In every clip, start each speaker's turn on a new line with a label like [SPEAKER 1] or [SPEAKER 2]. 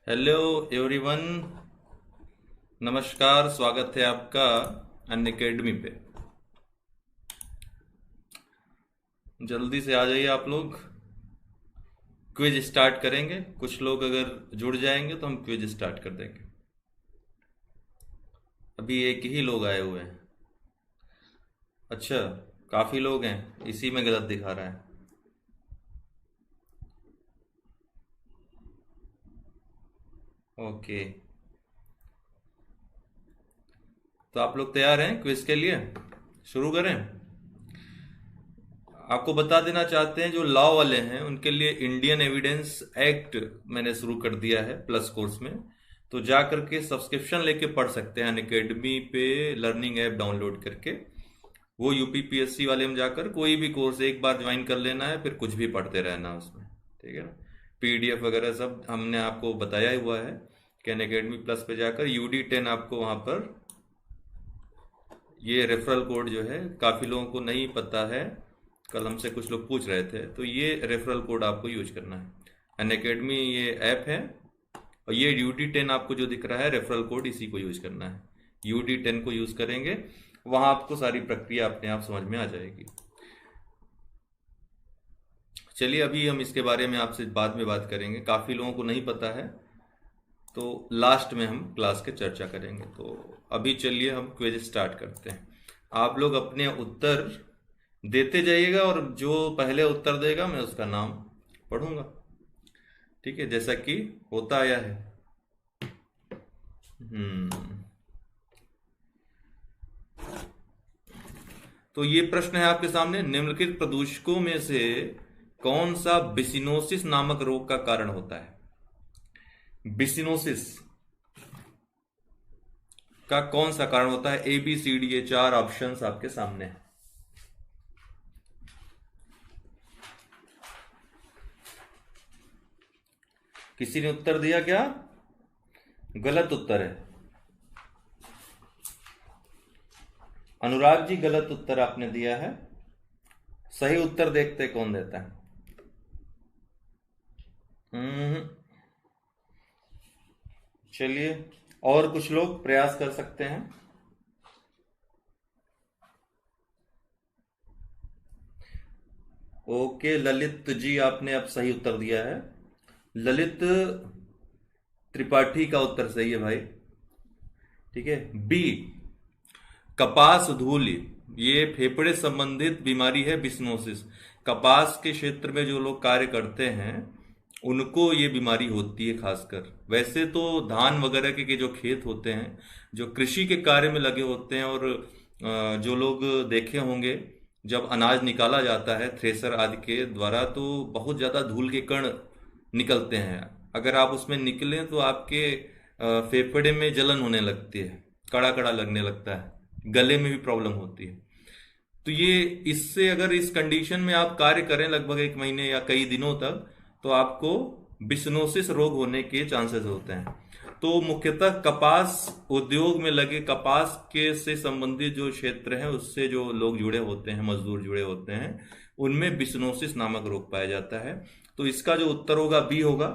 [SPEAKER 1] Hello everyone. नमस्कार, स्वागत है आपका अनअकैडमी पे। जल्दी से आ जाइए आप लोग। क्विज स्टार्ट करेंगे। कुछ लोग अगर जुड़ जाएंगे तो हम क्विज स्टार्ट कर देंगे। अभी एक ही लोग आए हुए हैं। अच्छा, काफ़ी लोग हैं, इसी में गलत दिखा रहा है। ओके, तो आप लोग तैयार हैं क्विज के लिए? शुरू करें। आपको बता देना चाहते हैं, जो लॉ वाले हैं उनके लिए इंडियन एविडेंस एक्ट मैंने शुरू कर दिया है प्लस कोर्स में। तो जा करके सब्सक्रिप्शन लेके पढ़ सकते हैं अनअकैडमी पे, लर्निंग ऐप डाउनलोड करके। वो यूपीपीएससी वाले में जाकर कोई भी कोर्स एक बार ज्वाइन कर लेना है, फिर कुछ भी पढ़ते रहना उसमें। ठीक है ना? पीडीएफ वगैरह सब हमने आपको बताया ही हुआ है कि अनअकैडमी प्लस पे जाकर UD10 आपको वहाँ पर ये रेफरल कोड जो है, काफ़ी लोगों को नहीं पता है। कल हमसे कुछ लोग पूछ रहे थे, तो ये रेफरल कोड आपको यूज करना है। अनअकैडमी ये ऐप है, और ये UD10 आपको जो दिख रहा है रेफरल कोड, इसी को यूज करना है। UD10 को यूज करेंगे, वहां आपको सारी प्रक्रिया अपने आप समझ में आ जाएगी। चलिए, अभी हम इसके बारे में आपसे बाद में बात करेंगे, काफ़ी लोगों को नहीं पता है, तो लास्ट में हम क्लास के चर्चा करेंगे। तो अभी चलिए हम क्विज स्टार्ट करते हैं। आप लोग अपने उत्तर देते जाइएगा, और जो पहले उत्तर देगा मैं उसका नाम पढ़ूंगा। ठीक है, जैसा कि होता आया है। हम्म तो ये प्रश्न है आपके सामने, निम्नलिखित प्रदूषकों में से कौन सा बिसिनोसिस नामक रोग का कारण होता है? बिसिनोसिस का कौन सा कारण होता है? ABCD, ये 4 ऑप्शंस आपके सामने हैं। किसी ने उत्तर दिया क्या? गलत उत्तर है। अनुराग जी, गलत उत्तर आपने दिया है। सही उत्तर देखते कौन देता है। हम्म चलिए, और कुछ लोग प्रयास कर सकते हैं। ओके, ललित जी आपने अब सही उत्तर दिया है। ललित त्रिपाठी का उत्तर सही है भाई। ठीक है, बी, कपास धूल, ये फेफड़े संबंधित बीमारी है बिस्नोसिस। कपास के क्षेत्र में जो लोग कार्य करते हैं उनको ये बीमारी होती है खासकर। वैसे तो धान वगैरह के जो खेत होते हैं, जो कृषि के कार्य में लगे होते हैं, और जो लोग देखे होंगे, जब अनाज निकाला जाता है थ्रेसर आदि के द्वारा, तो बहुत ज़्यादा धूल के कण निकलते हैं। अगर आप उसमें निकलें तो आपके फेफड़े में जलन होने लगती है, कड़ा कड़ा लगने लगता है, गले में भी प्रॉब्लम होती है। तो ये, इससे अगर इस कंडीशन में आप कार्य करें लगभग 1 महीने या कई दिनों तक, तो आपको बिसनोसिस रोग होने के चांसेस होते हैं। तो मुख्यतः कपास उद्योग में लगे, कपास के से संबंधित जो क्षेत्र है उससे जो लोग जुड़े होते हैं, मजदूर जुड़े होते हैं, उनमें बिसनोसिस नामक रोग पाया जाता है। तो इसका जो उत्तर होगा बी होगा।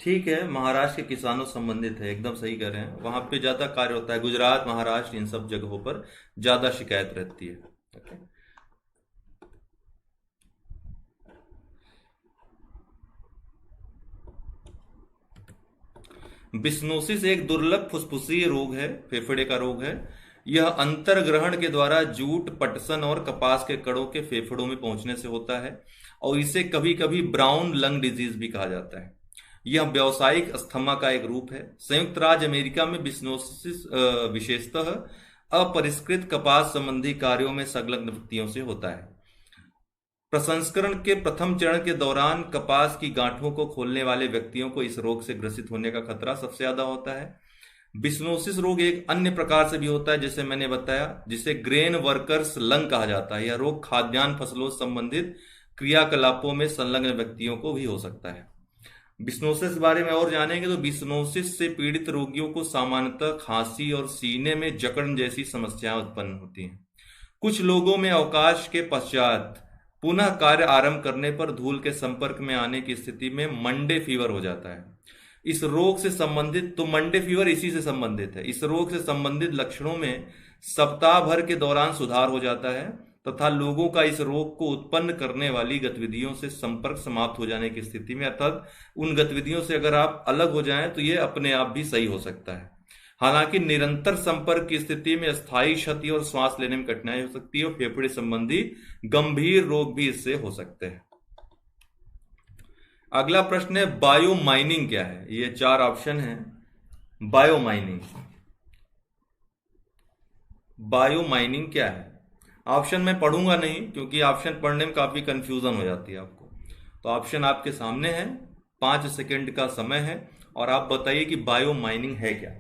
[SPEAKER 1] ठीक है, महाराष्ट्र के किसानों से संबंधित है, एकदम सही कह रहे हैं। वहां पे ज्यादा कार्य होता है, गुजरात, महाराष्ट्र, इन सब जगहों पर ज्यादा शिकायत रहती है। ओके। बिस्नोसिस एक दुर्लभ फुस्फुसीय रोग है, फेफड़े का रोग है। यह अंतर्ग्रहण के द्वारा जूट, पटसन और कपास के कणों के फेफड़ों में पहुंचने से होता है, और इसे कभी कभी ब्राउन लंग डिजीज भी कहा जाता है। यह व्यावसायिक अस्थमा का एक रूप है। संयुक्त राज्य अमेरिका में बिस्नोसिस विशेषतः अपरिष्कृत कपास संबंधी कार्यों में संलग्न व्यक्तियों से होता है। प्रसंस्करण के प्रथम चरण के दौरान कपास की गांठों को खोलने वाले व्यक्तियों को इस रोग से ग्रसित होने का खतरा सबसे ज्यादा होता है। बिस्नोसिस रोग एक अन्य प्रकार से भी होता है, जैसे मैंने बताया, जिसे ग्रेन वर्कर्स लंग कहा जाता है। यह रोग खाद्यान्न फसलों से संबंधित क्रियाकलापों में संलग्न व्यक्तियों को भी हो सकता है। बिस्नोसिस के बारे में और जानेंगे तो बिस्नोसिस से पीड़ित रोगियों को सामान्यतः खांसी और सीने में जकड़न जैसी समस्याएं उत्पन्न होती हैं। कुछ लोगों में अवकाश के पश्चात पुनः कार्य आरंभ करने पर धूल के संपर्क में आने की स्थिति में मंडे फीवर हो जाता है। इस रोग से संबंधित, तो मंडे फीवर इसी से संबंधित है। इस रोग से संबंधित लक्षणों में सप्ताह भर के दौरान सुधार हो जाता है तथा लोगों का इस रोग को उत्पन्न करने वाली गतिविधियों से संपर्क समाप्त हो जाने की स्थिति में, अर्थात उन गतिविधियों से अगर आप अलग हो जाएं तो ये अपने आप भी सही हो सकता है। हालांकि निरंतर संपर्क की स्थिति में स्थायी क्षति और सांस लेने में कठिनाई हो सकती है और फेफड़े संबंधी गंभीर रोग भी इससे हो सकते हैं। अगला प्रश्न है बायो माइनिंग क्या है। ये 4 ऑप्शन है। बायो माइनिंग, बायो माइनिंग क्या है? ऑप्शन मैं पढ़ूंगा नहीं क्योंकि ऑप्शन पढ़ने में काफी कंफ्यूजन हो जाती है आपको। तो ऑप्शन आपके सामने है, 5 सेकंड का समय है और आप बताइए कि बायो माइनिंग है क्या।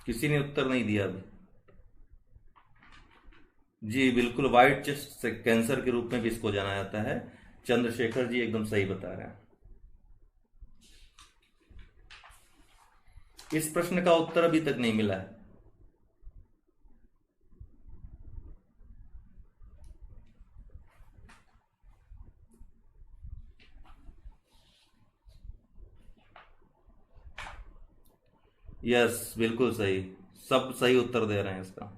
[SPEAKER 1] किसी ने उत्तर नहीं दिया अभी। जी बिल्कुल, व्हाइट चेस्ट कैंसर के रूप में भी इसको जाना जाता है। चंद्रशेखर जी एकदम सही बता रहे हैं। इस प्रश्न का उत्तर अभी तक नहीं मिला है। यस बिल्कुल सही, सब सही उत्तर दे रहे हैं इसका।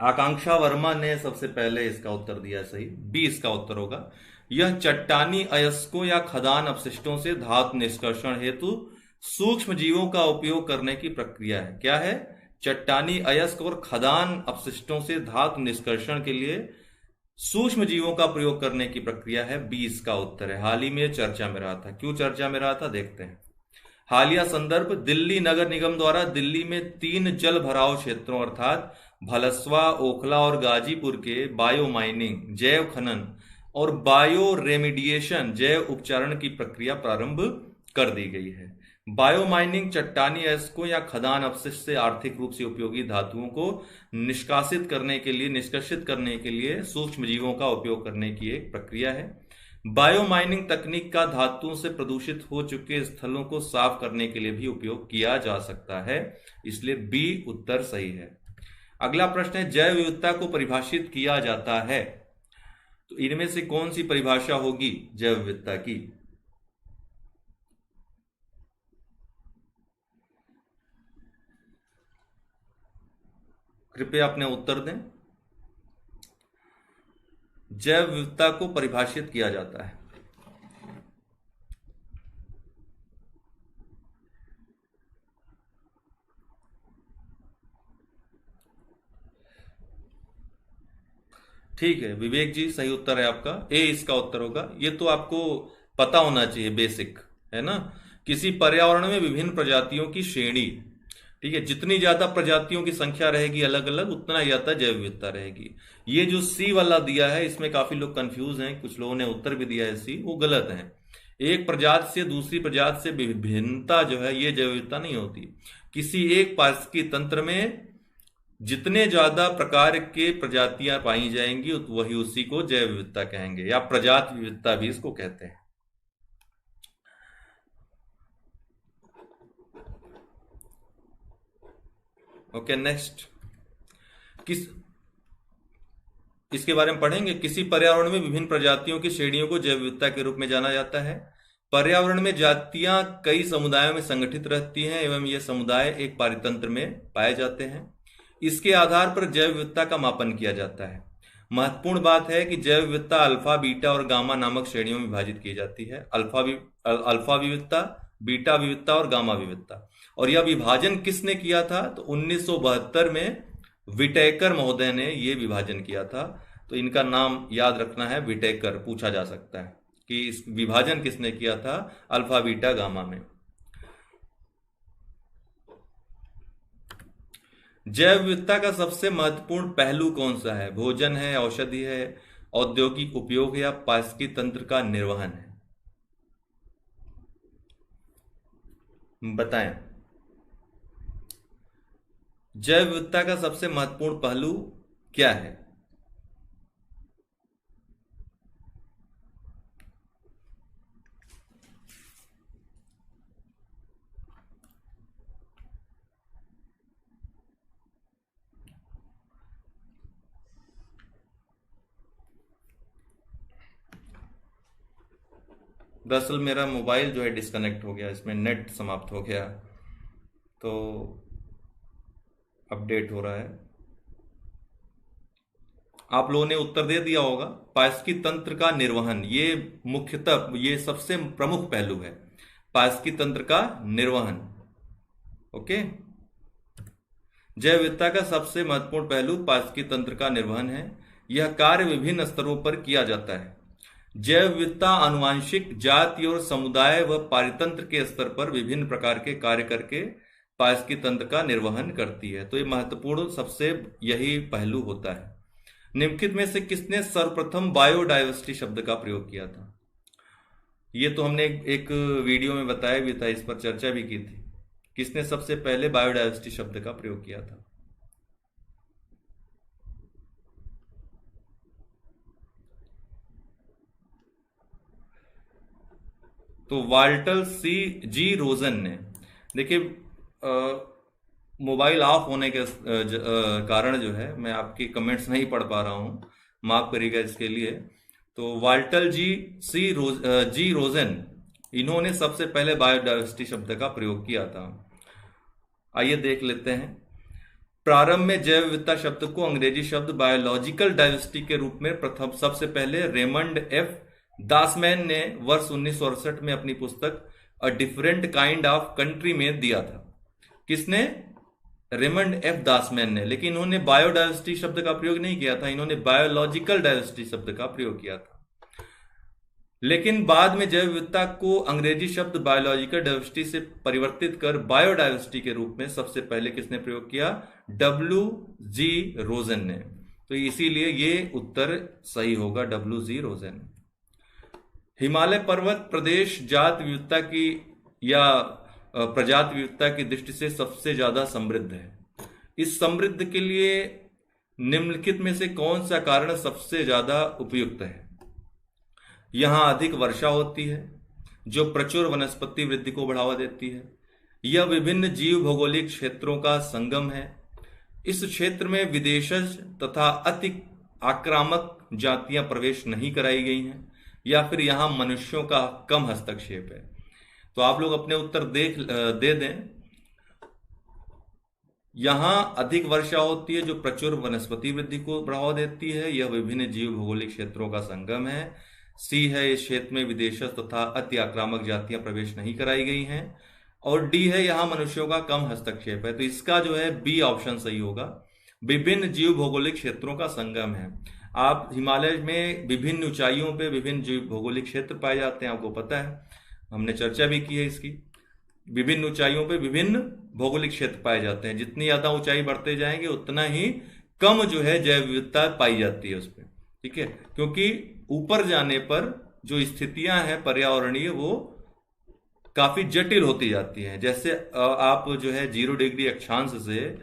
[SPEAKER 1] आकांक्षा वर्मा ने सबसे पहले इसका उत्तर दिया सही, बी इसका उत्तर होगा। यह चट्टानी अयस्कों या खदान अपशिष्टों से धातु निष्कर्षण हेतु सूक्ष्म जीवों का उपयोग करने की प्रक्रिया है। क्या है? चट्टानी अयस्क और खदान अपशिष्टों से धातु निष्कर्षण के लिए सूक्ष्म जीवों का प्रयोग करने की प्रक्रिया है। बी इसका उत्तर है। हाल ही में चर्चा में रहा था। क्यों चर्चा में रहा था देखते हैं। हालिया संदर्भ, दिल्ली नगर निगम द्वारा दिल्ली में 3 जल भराव क्षेत्रों अर्थात भलसवा, ओखला और गाजीपुर के बायो माइनिंग, जैव खनन और बायो रेमिडिएशन, जैव उपचारण की प्रक्रिया प्रारंभ कर दी गई है। बायो माइनिंग चट्टानी अयस्कों या खदान अपशिष्ट से आर्थिक रूप से उपयोगी धातुओं को निष्कासित करने के लिए सूक्ष्म जीवों का उपयोग करने की एक प्रक्रिया है। बायो माइनिंग तकनीक का धातुओं से प्रदूषित हो चुके स्थलों को साफ करने के लिए भी उपयोग किया जा सकता है, इसलिए बी उत्तर सही है। अगला प्रश्न है जैव विविधता को परिभाषित किया जाता है, तो इनमें से कौन सी परिभाषा होगी जैव विविधता की? कृपया अपने उत्तर दें। जैव विविधता को परिभाषित किया जाता है, ठीक है विवेक जी, सही उत्तर है आपका, ए इसका उत्तर होगा। ये तो आपको पता होना चाहिए, बेसिक है ना। किसी पर्यावरण में विभिन्न प्रजातियों की श्रेणी, ठीक है, जितनी ज्यादा प्रजातियों की संख्या रहेगी अलग अलग, उतना ज्यादा जैव विविधता रहेगी। ये जो सी वाला दिया है इसमें काफी लोग कंफ्यूज हैं, कुछ लोगों ने उत्तर भी दिया है सी, वो गलत है। एक प्रजाति से दूसरी प्रजाति से विभिन्नता जो है ये जैव विविधता नहीं होती। किसी एक पारिस्थितिकी तंत्र में जितने ज्यादा प्रकार के प्रजातियां पाई जाएंगी वही उसी को जैव विविधता कहेंगे, या प्रजाति विविधता भी इसको कहते हैं। ओके नेक्स्ट, किस इसके बारे में पढ़ेंगे। किसी पर्यावरण में विभिन्न प्रजातियों की श्रेणियों को जैव विविधता के रूप में जाना जाता है। पर्यावरण में जातियां कई समुदायों में संगठित रहती हैं एवं ये समुदाय एक पारितंत्र में पाए जाते हैं। इसके आधार पर जैव विविधता का मापन किया जाता है। महत्वपूर्ण बात है कि जैव विविधता अल्फा, बीटा और गामा नामक श्रेणियों में विभाजित की जाती है। अल्फा विविधता, बीटा विविधता और गामा विविधता। और यह विभाजन किसने किया था? तो 1972 में विटेकर महोदय ने यह विभाजन किया था। तो इनका नाम याद रखना है, विटेकर, पूछा जा सकता है कि इस विभाजन किसने किया था अल्फा, बीटा, गामा में। जैव विविधता का सबसे महत्वपूर्ण पहलू कौन सा है? भोजन है, औषधि है, औद्योगिक उपयोग है या पारिस्थितिकी तंत्र का निर्वहन है? बताएं। जैव विविधता का सबसे महत्वपूर्ण पहलू क्या है? दरअसल मेरा मोबाइल जो है डिस्कनेक्ट हो गया, इसमें नेट समाप्त हो गया, तो अपडेट हो रहा है। आप लोगों ने उत्तर दे दिया होगा। पारस्की तंत्र का निर्वहन, ये मुख्यतः ये सबसे प्रमुख पहलू है, पारस्की तंत्र का निर्वहन। ओके, जैव विविधता का सबसे महत्वपूर्ण पहलू पारस्की तंत्र का निर्वहन है। यह कार्य विभिन्न स्तरों पर किया जाता है। जैव विविधता आनुवांशिक, जाति और समुदाय व पारितंत्र के स्तर पर विभिन्न प्रकार के कार्य करके पारस्की तंत्र का निर्वहन करती है। तो ये महत्वपूर्ण सबसे यही पहलू होता है। निम्नलिखित में से किसने सर्वप्रथम बायोडायवर्सिटी शब्द का प्रयोग किया था? ये तो हमने एक वीडियो में बताया भी था, इस पर चर्चा भी की थी। किसने सबसे पहले बायोडायवर्सिटी शब्द का प्रयोग किया था? तो वाल्टर जी रोजन ने। देखिए, मोबाइल ऑफ होने के कारण जो है मैं आपकी कमेंट्स नहीं पढ़ पा रहा हूं, माफ करिएगा इसके लिए। तो वाल्टर जी रोजन, इन्होंने सबसे पहले बायोडायवर्सिटी शब्द का प्रयोग किया था। आइए देख लेते हैं। प्रारंभ में जैव विविधता शब्द को अंग्रेजी शब्द बायोलॉजिकल डाइवर्सिटी के रूप में प्रथम सबसे पहले रेमंड एफ दासमैन ने वर्ष 1968 में अपनी पुस्तक a different kind of country में दिया था। किसने? रेमंड एफ दासमैन ने। लेकिन इन्होंने बायोडाइवर्सिटी शब्द का प्रयोग नहीं किया था, इन्होंने बायोलॉजिकल डाइवर्सिटी शब्द का प्रयोग किया था। लेकिन बाद में जैव विविधता को अंग्रेजी शब्द बायोलॉजिकल डाइवर्सिटी से परिवर्तित कर बायोडाइवर्सिटी के रूप में सबसे पहले किसने प्रयोग किया? जी रोजन ने। तो इसीलिए ये उत्तर सही होगा, जी रोजन। हिमालय पर्वत प्रदेश जात विविधता की या प्रजाति विविधता की दृष्टि से सबसे ज्यादा समृद्ध है। इस समृद्ध के लिए निम्नलिखित में से कौन सा कारण सबसे ज्यादा उपयुक्त है? यहां अधिक वर्षा होती है, जो प्रचुर वनस्पति वृद्धि को बढ़ावा देती है। यह विभिन्न जीव भौगोलिक क्षेत्रों का संगम है। इस क्षेत्र में विदेशज तथा अति आक्रामक जातियां प्रवेश नहीं कराई गई हैं, या फिर यहां मनुष्यों का कम हस्तक्षेप है। तो आप लोग अपने उत्तर दे दें। यहां अधिक वर्षा होती है, जो प्रचुर वनस्पति वृद्धि को बढ़ावा देती है। यह विभिन्न जीव भौगोलिक क्षेत्रों का संगम है। सी है, इस क्षेत्र में विदेशज तथा अति आक्रामक जातियां प्रवेश नहीं कराई गई हैं। और डी है, यहां मनुष्यों का कम हस्तक्षेप है। तो इसका जो है बी ऑप्शन सही होगा, विभिन्न जीव भौगोलिक क्षेत्रों का संगम है। आप हिमालय में विभिन्न ऊंचाइयों पे विभिन्न जीव भौगोलिक क्षेत्र पाए जाते हैं, आपको पता है, हमने चर्चा भी की है इसकी। विभिन्न ऊंचाइयों पे विभिन्न भौगोलिक क्षेत्र पाए जाते हैं। जितनी ज्यादा ऊंचाई बढ़ते जाएंगे उतना ही कम जो है जैव विविधता पाई जाती है उस पर। ठीक है, क्योंकि ऊपर जाने पर जो स्थितियां हैं पर्यावरणीय, वो काफी जटिल होती जाती हैं। जैसे आप जो है 0 डिग्री अक्षांश से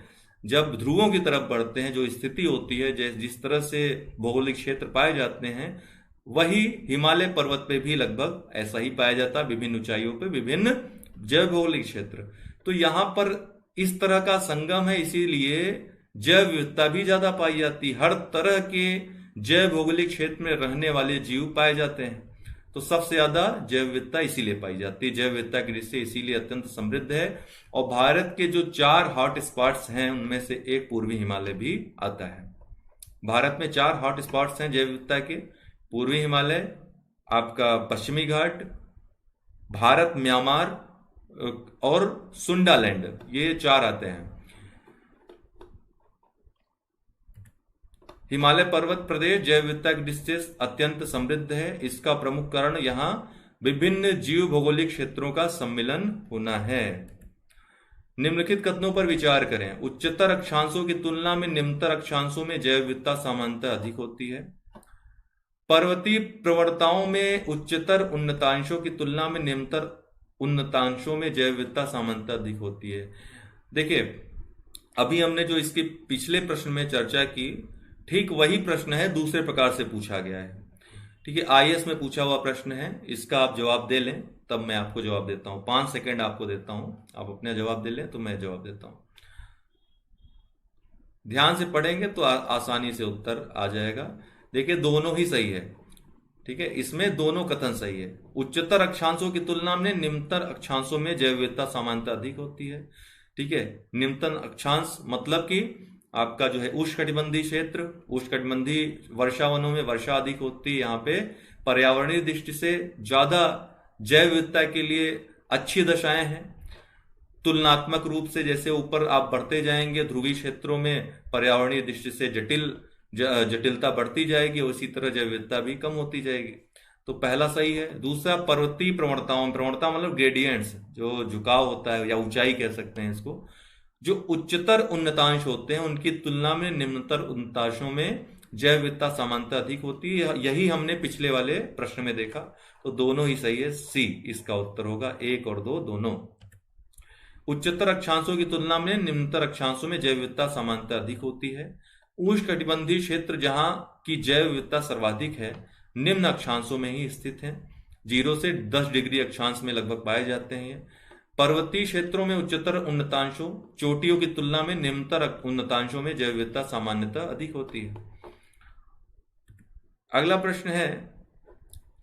[SPEAKER 1] जब ध्रुवों की तरफ बढ़ते हैं, जो स्थिति होती है, जिस तरह से भौगोलिक क्षेत्र पाए जाते हैं, वही हिमालय पर्वत पे भी लगभग ऐसा ही पाया जाता है। विभिन्न ऊंचाइयों पे विभिन्न जैव भौगोलिक क्षेत्र। तो यहां पर इस तरह का संगम है, इसीलिए जैव विविधता भी ज्यादा पाई जाती है। हर तरह के जैव भौगोलिक क्षेत्र में रहने वाले जीव पाए जाते हैं। तो सबसे ज्यादा जैव विविधता इसीलिए पाई जाती है। जैव विविधता की दृष्टि से इसीलिए अत्यंत समृद्ध है। और भारत के जो 4 हॉट स्पॉट्स हैं, उनमें से एक पूर्वी हिमालय भी आता है। भारत में 4 हॉट स्पॉट्स हैं जैव विविधता के। पूर्वी हिमालय, आपका पश्चिमी घाट, भारत म्यांमार और सुंडालैंड, ये 4 आते हैं। हिमालय पर्वत प्रदेश जैव विविधता की दृष्टि से अत्यंत समृद्ध है। इसका प्रमुख कारण यहाँ विभिन्न जीव भौगोलिक क्षेत्रों का सम्मिलन होना है। निम्नलिखित कथनों पर विचार करें। उच्चतर अक्षांशों की तुलना में निम्नतर अक्षांशों में जैव विविधता सामान्यतः अधिक होती है। पर्वतीय प्रवणताओं में उच्चतर उन्नतांशों की तुलना में निम्नतर उन्नतांशों में जैव विविधता सामान्यतः अधिक होती है। देखिए, अभी हमने जो इसके पिछले प्रश्न में चर्चा की, ठीक वही प्रश्न है, दूसरे प्रकार से पूछा गया है। ठीक है, आईएएस में पूछा हुआ प्रश्न है। इसका आप जवाब दे लें, तब मैं आपको जवाब देता हूं। 5 सेकंड आपको देता हूं, आप अपना जवाब दे लें तो मैं जवाब देता हूं। ध्यान से पढ़ेंगे तो आसानी से उत्तर आ जाएगा। देखिए, दोनों ही सही है। ठीक है, इसमें दोनों कथन सही है। उच्चतर अक्षांशों की तुलना में निम्नतर अक्षांशों में जैव विविधता सामान्यतः अधिक होती है। ठीक है, निम्नतर अक्षांश मतलब कि आपका जो है उष्णकटिबंधीय क्षेत्र, उष्णकटिबंधीय वर्षा वनों में वर्षा अधिक होती है, यहाँ पे पर्यावरणीय दृष्टि से ज्यादा जैव विविधता के लिए अच्छी दशाएं हैं। तुलनात्मक रूप से जैसे ऊपर आप बढ़ते जाएंगे ध्रुवीय क्षेत्रों में पर्यावरणीय दृष्टि से जटिलता बढ़ती जाएगी, उसी तरह जैव विविधता भी कम होती जाएगी। तो पहला सही है। दूसरा, पर्वतीय प्रवणताओं, प्रवणता मतलब ग्रेडियंट्स, जो झुकाव होता है या ऊंचाई कह सकते हैं इसको, जो उच्चतर उन्नतांश होते हैं उनकी तुलना में निम्नतर उन्नतांशों में जैव विविधता सामान्यतः अधिक होती है। यही हमने पिछले वाले प्रश्न में देखा। तो दोनों ही सही है, सी इसका उत्तर होगा, 1 और 2 दोनों। उच्चतर अक्षांशों की तुलना में निम्नतर अक्षांशों में जैव विविधता सामान्यतः अधिक होती है। उष्णकटिबंधीय क्षेत्र जहां की जैव विविधता सर्वाधिक है निम्न अक्षांशों में ही स्थित है, 0 से 10 डिग्री अक्षांश में लगभग पाए जाते हैं। पर्वतीय क्षेत्रों में उच्चतर उन्नतांशों, चोटियों की तुलना में निम्नतर उन्नतांशों में जैव विविधता सामान्यतः अधिक होती है। अगला प्रश्न है,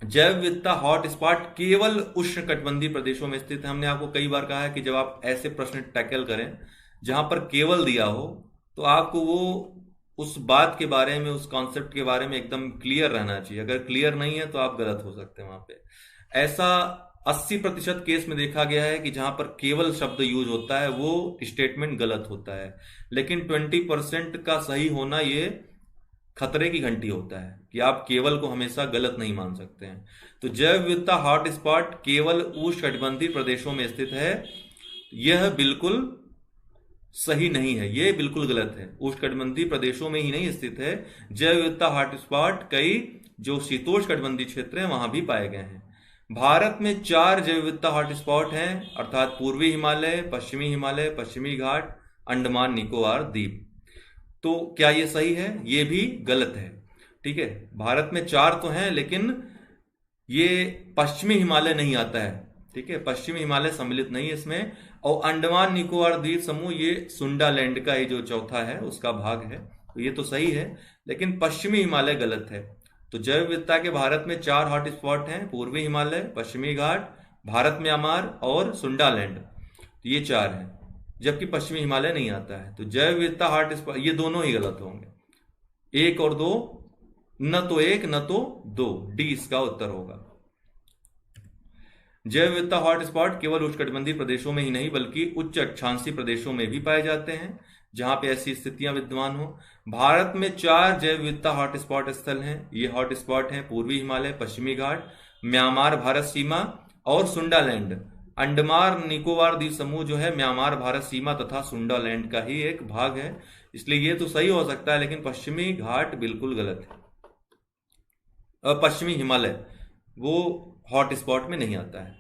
[SPEAKER 1] जैव विविधता हॉट स्पॉट केवल उष्णकटिबंधीय प्रदेशों में स्थित है। हमने आपको कई बार कहा है कि जब आप ऐसे प्रश्न टैकल करें जहां पर केवल दिया हो तो आपको वो उस बात के बारे में, उस कॉन्सेप्ट के बारे में एकदम क्लियर रहना चाहिए। अगर क्लियर नहीं है तो आप गलत हो सकते हैं वहां पे। ऐसा 80% केस में देखा गया है कि जहां पर केवल शब्द यूज होता है वो स्टेटमेंट गलत होता है, लेकिन 20% का सही होना ये खतरे की घंटी होता है कि आप केवल को हमेशा गलत नहीं मान सकते हैं। तो जैव विविधता हॉट स्पॉट केवल उष्णकटिबंधीय प्रदेशों में स्थित है, यह बिल्कुल सही नहीं है, यह बिल्कुल गलत है। उष्णकटिबंधीय प्रदेशों में ही नहीं स्थित है, जैव विविधता हॉट स्पॉट कई जो शीतोष्णकटिबंधीय क्षेत्र हैं वहां भी पाए गए हैं। भारत में 4 जैव विविधता हॉट स्पॉट हैं, अर्थात पूर्वी हिमालय, पश्चिमी घाट, अंडमान निकोबार द्वीप। तो क्या ये सही है? ये भी गलत है। ठीक है, भारत में 4 तो हैं लेकिन ये पश्चिमी हिमालय नहीं आता है। ठीक है, पश्चिमी हिमालय सम्मिलित नहीं है इसमें। और अंडमान निकोबार द्वीप समूह ये सुंडालैंड का ही जो चौथा है उसका भाग है, तो ये तो सही है, लेकिन पश्चिमी हिमालय गलत है। तो जैव विविधता के भारत में 4 हॉट स्पॉट हैं, पूर्वी हिमालय, पश्चिमी घाट, भारत म्यांमार और सुंडालैंड, तो ये 4 हैं, जबकि पश्चिमी हिमालय नहीं आता है। तो जैव विविधता हॉट स्पॉट ये दोनों ही गलत होंगे, 1 और 2, न तो 1 न तो 2, डी इसका उत्तर होगा। जैव विविधता हॉट स्पॉट केवल उष्णकटिबंधीय प्रदेशों में ही नहीं बल्कि उच्च अक्षांशीय प्रदेशों में भी पाए जाते हैं जहां पे ऐसी स्थितियां विद्यमान हो। भारत में 4 जैव विविधता हॉट स्पॉट स्थल हैं। ये हॉट स्पॉट हैं पूर्वी हिमालय, पश्चिमी घाट, म्यांमार भारत सीमा और सुंडालैंड। अंडमान निकोबार द्वीप समूह जो है म्यांमार भारत सीमा तथा सुंडालैंड का ही एक भाग है, इसलिए ये तो सही हो सकता है, लेकिन पश्चिमी घाट बिल्कुल गलत है। पश्चिमी हिमालय वो हॉट स्पॉट में नहीं आता है।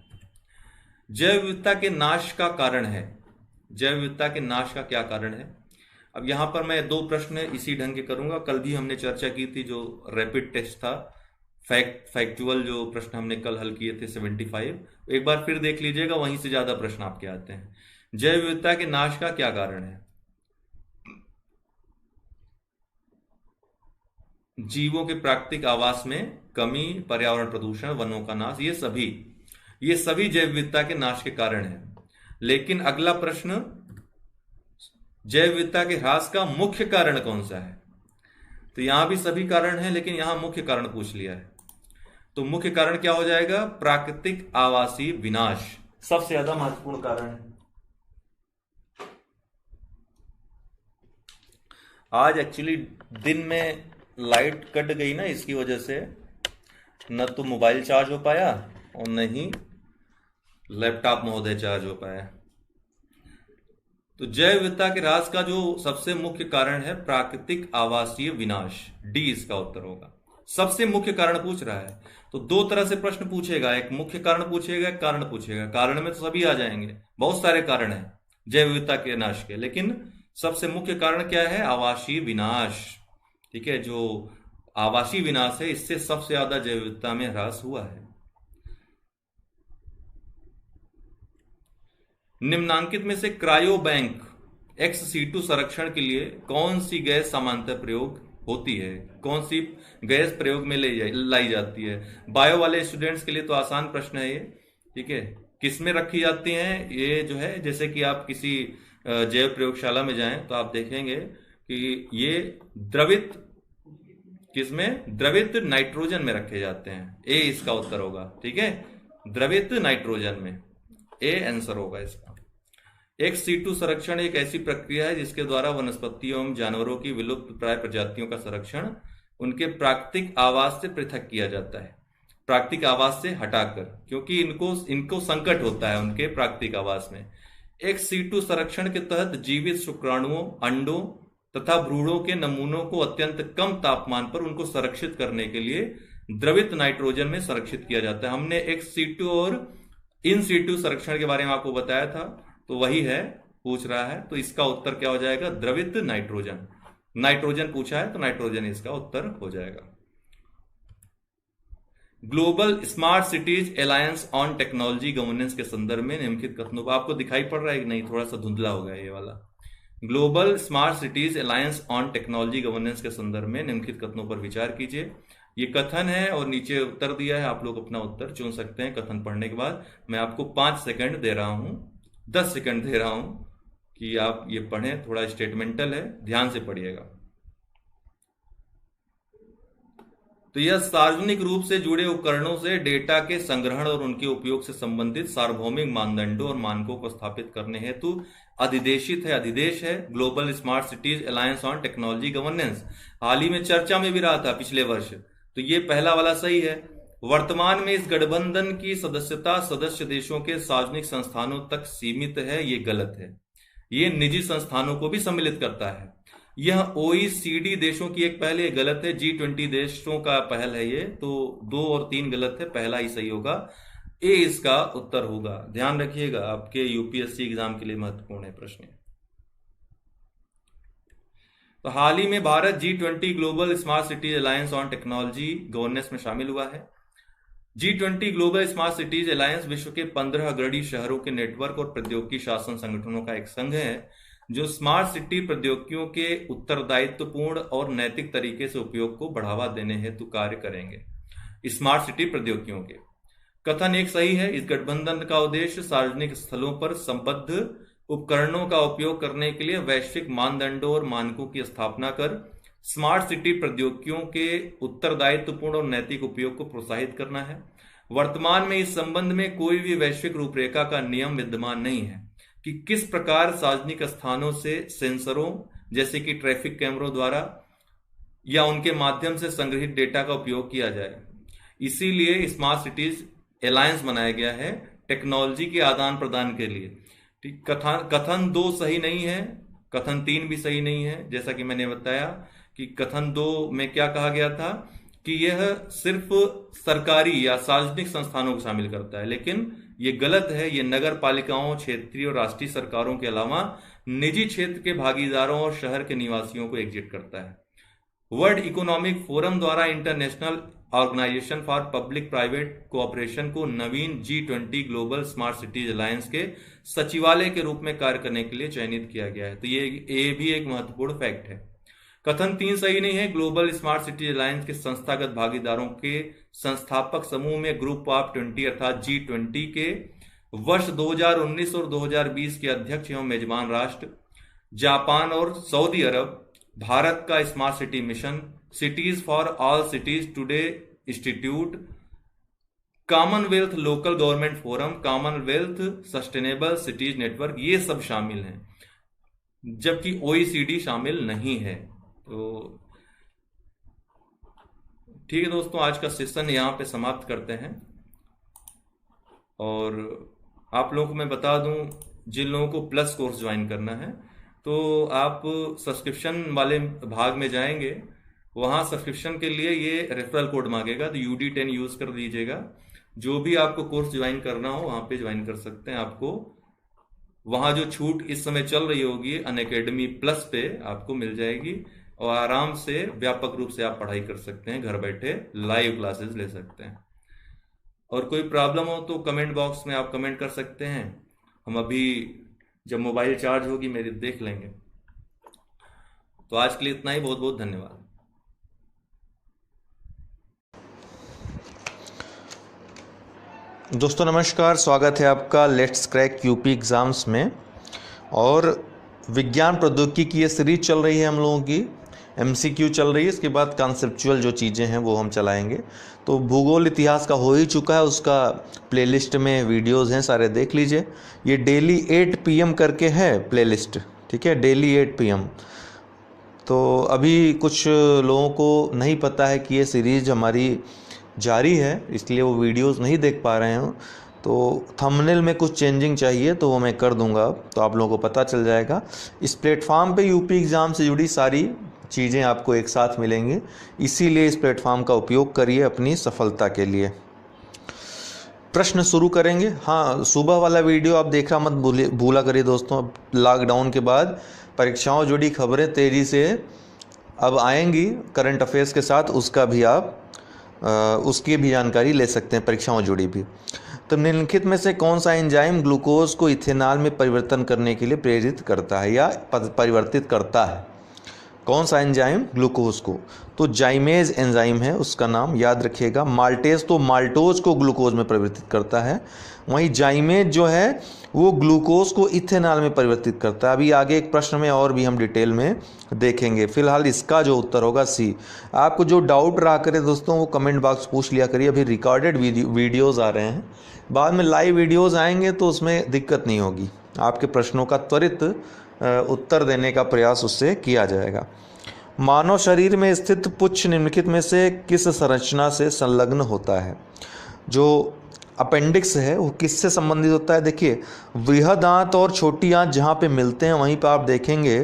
[SPEAKER 1] जैव विविधता के नाश का कारण है, जैव विविधता के नाश का क्या कारण है? अब यहां पर मैं 2 प्रश्न इसी ढंग के करूंगा। कल भी हमने चर्चा की थी, जो रैपिड टेस्ट था, फैक्चुअल जो प्रश्न हमने कल हल किए थे 75, एक बार फिर देख लीजिएगा, वहीं से ज्यादा प्रश्न आपके आते हैं। जैव विविधता के नाश का क्या कारण है? जीवों के प्राकृतिक आवास में कमी, पर्यावरण प्रदूषण, वनों का नाश, ये सभी जैव विविधता के नाश के कारण है। लेकिन अगला प्रश्न, जैव विविधता के ह्रास का मुख्य कारण कौन सा है? तो यहां भी सभी कारण हैं, लेकिन यहां मुख्य कारण पूछ लिया है। तो मुख्य कारण क्या हो जाएगा? प्राकृतिक आवासीय विनाश सबसे ज्यादा महत्वपूर्ण कारण है। आज एक्चुअली दिन में लाइट कट गई ना, इसकी वजह से न तो मोबाइल चार्ज हो पाया और न ही लैपटॉप महोदय चार्ज हो पाया। तो जैव विविधता के ह्रास का जो सबसे मुख्य कारण है प्राकृतिक आवासीय विनाश, डी इसका उत्तर होगा। सबसे मुख्य कारण पूछ रहा है तो 2 तरह से प्रश्न पूछेगा, एक मुख्य कारण पूछेगा, एक कारण पूछेगा। कारण में तो सभी आ जाएंगे, बहुत सारे कारण हैं जैव विविधता के नाश के, लेकिन सबसे मुख्य कारण क्या है? आवासीय विनाश। ठीक है, जो आवासीय विनाश है इससे सबसे ज्यादा जैव विविधता में ह्रास हुआ है। निम्नांकित में से क्रायो बैंक XC2 संरक्षण के लिए कौन सी गैस सामान्यतः प्रयोग होती है? कौन सी गैस प्रयोग में लाई जाती है? बायो वाले स्टूडेंट्स के लिए तो आसान प्रश्न है ये, ठीक है। किस में रखी जाती हैं? ये जो है, जैसे कि आप किसी जैव प्रयोगशाला में जाएं तो आप देखेंगे कि ये द्रवित, किसमें? द्रवित नाइट्रोजन में रखे जाते हैं। ए इसका उत्तर होगा, ठीक है, द्रवित नाइट्रोजन में। ए आंसर होगा इसका। एक सीटू संरक्षण एक ऐसी प्रक्रिया है जिसके द्वारा वनस्पतियों एवं जानवरों की विलुप्त प्राय प्रजातियों का संरक्षण उनके प्राकृतिक आवास से पृथक किया जाता है, प्राकृतिक आवास से हटाकर, क्योंकि इनको संकट होता है उनके प्राकृतिक आवास में। एक सीटू संरक्षण के तहत जीवित शुक्राणुओं, अंडों तथा भ्रूणों के नमूनों को अत्यंत कम तापमान पर उनको संरक्षित करने के लिए द्रवित नाइट्रोजन में संरक्षित किया जाता है। हमने एक सीटू और इन सीटू संरक्षण के बारे में आपको बताया था, तो वही है, पूछ रहा है, तो इसका उत्तर क्या हो जाएगा? द्रवित नाइट्रोजन। नाइट्रोजन पूछा है तो नाइट्रोजन इसका उत्तर हो जाएगा। Global smart cities alliance on technology governance के संदर्भ में निम्नलिखित कथनों को, आपको दिखाई पड़ रहा है कि नहीं? थोड़ा सा धुंधला हो गया ये वाला। Global smart cities alliance on technology governance के संदर्भ में निम्नलिखित कथनों पर विचार कीजिए। ये कथन है और नीचे उत्तर दिया है, आप लोग अपना उत्तर चुन सकते हैं कथन पढ़ने के बाद। मैं आपको 5 सेकंड दे रहा हूं, 10 सेकंड दे रहा हूं कि आप ये पढ़ें। थोड़ा स्टेटमेंटल है, ध्यान से पढ़िएगा। तो यह सार्वजनिक रूप से जुड़े उपकरणों से डेटा के संग्रहण और उनके उपयोग से संबंधित सार्वभौमिक मानदंडों और मानकों को स्थापित करने हेतु अधिदेशित है, अधिदेश है। Global smart cities alliance on technology governance हाल ही में चर्चा में भी रहा था पिछले वर्ष, तो ये पहला वाला सही है। वर्तमान में इस गठबंधन की सदस्यता सदस्य देशों के सार्वजनिक संस्थानों तक सीमित है, ये गलत है। ये निजी संस्थानों को भी सम्मिलित करता है। यह OECD देशों की एक पहल है, गलत है। G20 देशों का पहल है ये, तो 2 और 3 गलत है, पहला ही सही होगा। ए इसका उत्तर होगा। ध्यान रखिएगा, आपके यूपीएससी एग्जाम के लिए महत्वपूर्ण है प्रश्न। तो हाल ही में Bharat G20 Global smart cities alliance on technology governance में शामिल हुआ है। G20 Global smart cities alliance विश्व के 15 अग्रणी शहरों के नेटवर्क और प्रौद्योगिकी शासन संगठनों का एक संघ है जो स्मार्ट सिटी प्रौद्योगिकियों के उत्तरदायित्वपूर्ण और नैतिक तरीके से उपयोग को बढ़ावा देने हेतु कार्य करेंगे। स्मार्ट सिटी प्रौद्योगिकियों के कथन एक सही है। इस गठबंधन का उद्देश्य सार्वजनिक स्थलों पर संबद्ध उपकरणों का उपयोग करने के लिए वैश्विक मानदंडों और मानकों की स्थापना कर स्मार्ट सिटी प्रौद्योगिकियों के उत्तरदायित्वपूर्ण और नैतिक उपयोग को प्रोत्साहित करना है। वर्तमान में इस संबंध में कोई भी वैश्विक रूपरेखा का नियम विद्यमान नहीं है कि किस प्रकार सार्वजनिक स्थानों से सेंसरों जैसे कि ट्रैफिक कैमरों द्वारा या उनके माध्यम से संग्रहित डेटा का उपयोग किया जाए। इसीलिए स्मार्ट सिटीज अलायंस बनाया गया है टेक्नोलॉजी के आदान प्रदान के लिए। कथन 2 सही नहीं है, कथन 3 भी सही नहीं है। जैसा कि मैंने बताया कि कथन 2 में क्या कहा गया था कि यह सिर्फ सरकारी या सार्वजनिक संस्थानों को शामिल करता है, लेकिन ये गलत है। ये नगर पालिकाओं, क्षेत्रीय और राष्ट्रीय सरकारों के अलावा निजी क्षेत्र के भागीदारों और शहर के निवासियों को एकजुट करता है। वर्ल्ड इकोनॉमिक फोरम द्वारा international organization for public private cooperation को नवीन G20 Global smart cities Alliance के सचिवालय के रूप में कार्य करने के लिए चयनित किया गया है। तो ये भी एक महत्वपूर्ण फैक्ट है। कथन 3 सही नहीं है। ग्लोबल स्मार्ट सिटीज अलायंस के संस्थागत भागीदारों के संस्थापक समूह में ग्रुप ऑफ 20 अर्थात G20 के वर्ष 2019 और 2020 के अध्यक्ष एवं मेजबान राष्ट्र जापान और सऊदी अरब, भारत का smart city mission, cities for all cities today institute, Commonwealth local government forum, Commonwealth sustainable cities network, ये सब शामिल हैं, जबकि OECD शामिल नहीं है। तो ठीक है दोस्तों, आज का सेशन यहाँ पे समाप्त करते हैं। और आप लोगों को मैं बता दूं, जिन लोगों को प्लस कोर्स ज्वाइन करना है तो आप सब्सक्रिप्शन वाले भाग में जाएंगे, वहाँ सब्सक्रिप्शन के लिए ये रेफरल कोड मांगेगा, तो UD10 यूज़ कर दीजिएगा। जो भी आपको कोर्स ज्वाइन करना हो वहाँ पे ज्वाइन कर सकते हैं। आपको वहाँ जो छूट इस समय चल रही होगी अनअकैडमी प्लस पे आपको मिल जाएगी और आराम से व्यापक रूप से आप पढ़ाई कर सकते हैं, घर बैठे लाइव क्लासेस ले सकते हैं। और कोई प्रॉब्लम हो तो कमेंट बॉक्स में आप कमेंट कर सकते हैं, हम अभी जब मोबाइल चार्ज होगी मेरी देख लेंगे। तो आज के लिए इतना ही, बहुत बहुत धन्यवाद। दोस्तों नमस्कार, स्वागत है आपका लेट्स क्रैक यूपी एग्ज़ाम्स में। और विज्ञान प्रौद्योगिकी की ये सीरीज चल रही है हम लोगों की, एमसीक्यू चल रही है। इसके बाद कॉन्सेप्चुअल जो चीज़ें हैं वो हम चलाएंगे। तो भूगोल इतिहास का हो ही चुका है, उसका प्लेलिस्ट में वीडियोस हैं, सारे देख लीजिए। ये डेली 8 PM करके है प्लेलिस्ट, ठीक है, डेली 8 PM। तो अभी कुछ लोगों को नहीं पता है कि ये सीरीज़ हमारी जारी है, इसलिए वो वीडियोस नहीं देख पा रहे हैं। तो थंबनेल में कुछ चेंजिंग चाहिए तो वो मैं कर दूंगा, तो आप लोगों को पता चल जाएगा। इस प्लेटफॉर्म पे यूपी एग्ज़ाम से जुड़ी सारी चीज़ें आपको एक साथ मिलेंगी, इसीलिए इस प्लेटफॉर्म का उपयोग करिए अपनी सफलता के लिए। प्रश्न शुरू करेंगे। हाँ, सुबह वाला वीडियो आप देखना मत भूला करिए दोस्तों। अब लॉकडाउन के बाद परीक्षाओं जुड़ी खबरें तेज़ी से अब आएंगी करंट अफेयर्स के साथ, उसका भी आप उसकी भी जानकारी ले सकते हैं, परीक्षाओं जुड़ी भी। तो निम्नलिखित में से कौन सा एंजाइम ग्लूकोज को इथेनॉल में परिवर्तन करने के लिए प्रेरित करता है या परिवर्तित करता है? कौन सा एंजाइम ग्लूकोज को? तो जाइमेज एंजाइम है उसका नाम, याद रखिएगा। माल्टेज तो माल्टोज को ग्लूकोज में परिवर्तित करता है, वहीं जाइमेज जो है वो ग्लूकोज को इथेनॉल में परिवर्तित करता है। अभी आगे एक प्रश्न में और भी हम डिटेल में देखेंगे। फिलहाल इसका जो उत्तर होगा सी। आपको जो डाउट रहा करे दोस्तों वो कमेंट बॉक्स पूछ लिया करिए। अभी रिकॉर्डेड वीडियोज़ आ रहे हैं, बाद में लाइव वीडियोज़ आएंगे तो उसमें दिक्कत नहीं होगी, आपके प्रश्नों का त्वरित उत्तर देने का प्रयास उससे किया जाएगा। मानव शरीर में स्थित पुच्छ निम्नलिखित में से किस संरचना से संलग्न होता है? जो अपेंडिक्स है वो किससे संबंधित होता है? देखिए, वृहद आंत और छोटी आंत जहाँ पे मिलते हैं वहीं पर आप देखेंगे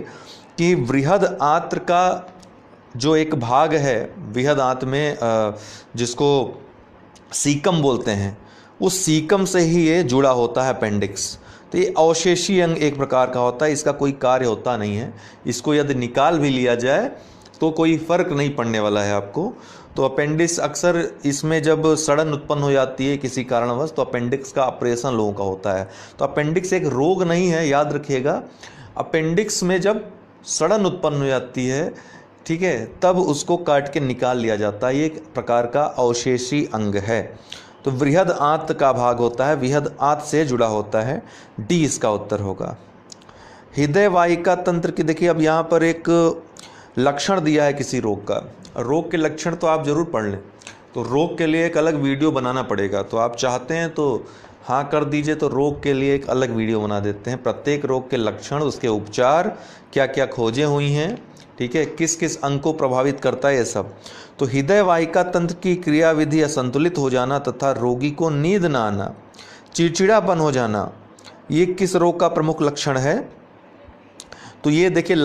[SPEAKER 1] कि वृहद आंत का जो एक भाग है वृहद आंत में, जिसको सीकम बोलते हैं, उस सीकम से ही ये जुड़ा होता है अपेंडिक्स। तो ये अवशेषी अंग एक प्रकार का होता है, इसका कोई कार्य होता नहीं है। इसको यदि निकाल भी लिया जाए तो कोई फर्क नहीं पड़ने वाला है आपको। तो अपेंडिक्स अक्सर इसमें जब सड़न उत्पन्न हो जाती है किसी कारणवश तो अपेंडिक्स का ऑपरेशन लोगों का होता है। तो अपेंडिक्स एक रोग नहीं है, याद रखिएगा। अपेंडिक्स में जब सड़न उत्पन्न हो जाती है, ठीक है, तब उसको काट के निकाल लिया जाता है। ये एक प्रकार का अवशेषी अंग है। तो वृहद आंत का भाग होता है, वृहद आंत से जुड़ा होता है। डी इसका उत्तर होगा। हृदय वाहिका तंत्र की, देखिए अब यहाँ पर एक लक्षण दिया है किसी रोग का। रोग के लक्षण तो आप जरूर पढ़ लें, तो रोग के लिए एक अलग वीडियो बनाना पड़ेगा। तो आप चाहते हैं तो हाँ कर दीजिए, तो रोग के लिए एक अलग वीडियो बना देते हैं। प्रत्येक रोग के लक्षण, उसके उपचार, क्या क्या खोजें हुई हैं, ठीक है, किस किस अंग को प्रभावित करता है, ये सब। तो हृदय वाहिका तंत्र की क्रियाविधि असंतुलित हो जाना तथा रोगी को नींद न आना, चिड़चिड़ापन हो जाना, ये किस रोग का प्रमुख लक्षण है? तो ये देखिए,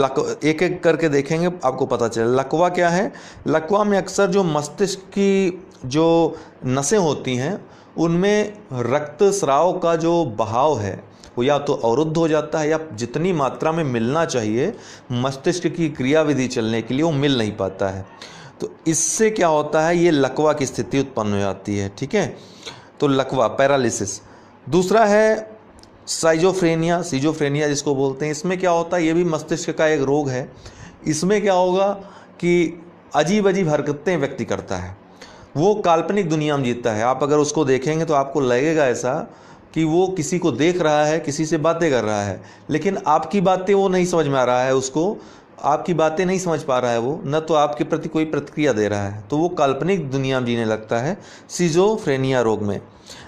[SPEAKER 1] एक एक करके देखेंगे आपको पता चले। लकवा क्या है? लकवा में अक्सर जो मस्तिष्क की जो नसें होती हैं उनमें रक्त स्राव का जो बहाव है वो या तो अवरुद्ध हो जाता है या जितनी मात्रा में मिलना चाहिए मस्तिष्क की क्रियाविधि चलने के लिए वो मिल नहीं पाता है। तो इससे क्या होता है, ये लकवा की स्थिति उत्पन्न हो जाती है, ठीक है। तो लकवा, पैरालिसिस। दूसरा है साइजोफ्रेनिया, सीजोफ्रेनिया जिसको बोलते हैं। इसमें क्या होता है, ये भी मस्तिष्क का एक रोग है। इसमें क्या होगा कि अजीब अजीब हरकतें व्यक्ति करता है, वो काल्पनिक दुनिया में जीतता है। आप अगर उसको देखेंगे तो आपको लगेगा ऐसा कि वो किसी को देख रहा है, किसी से बातें कर रहा है, लेकिन आपकी बातें वो नहीं समझ में आ रहा है, उसको आपकी बातें नहीं समझ पा रहा है वो, न तो आपके प्रति कोई प्रतिक्रिया दे रहा है, तो वो काल्पनिक दुनिया में जीने लगता है सिजोफ्रेनिया रोग में।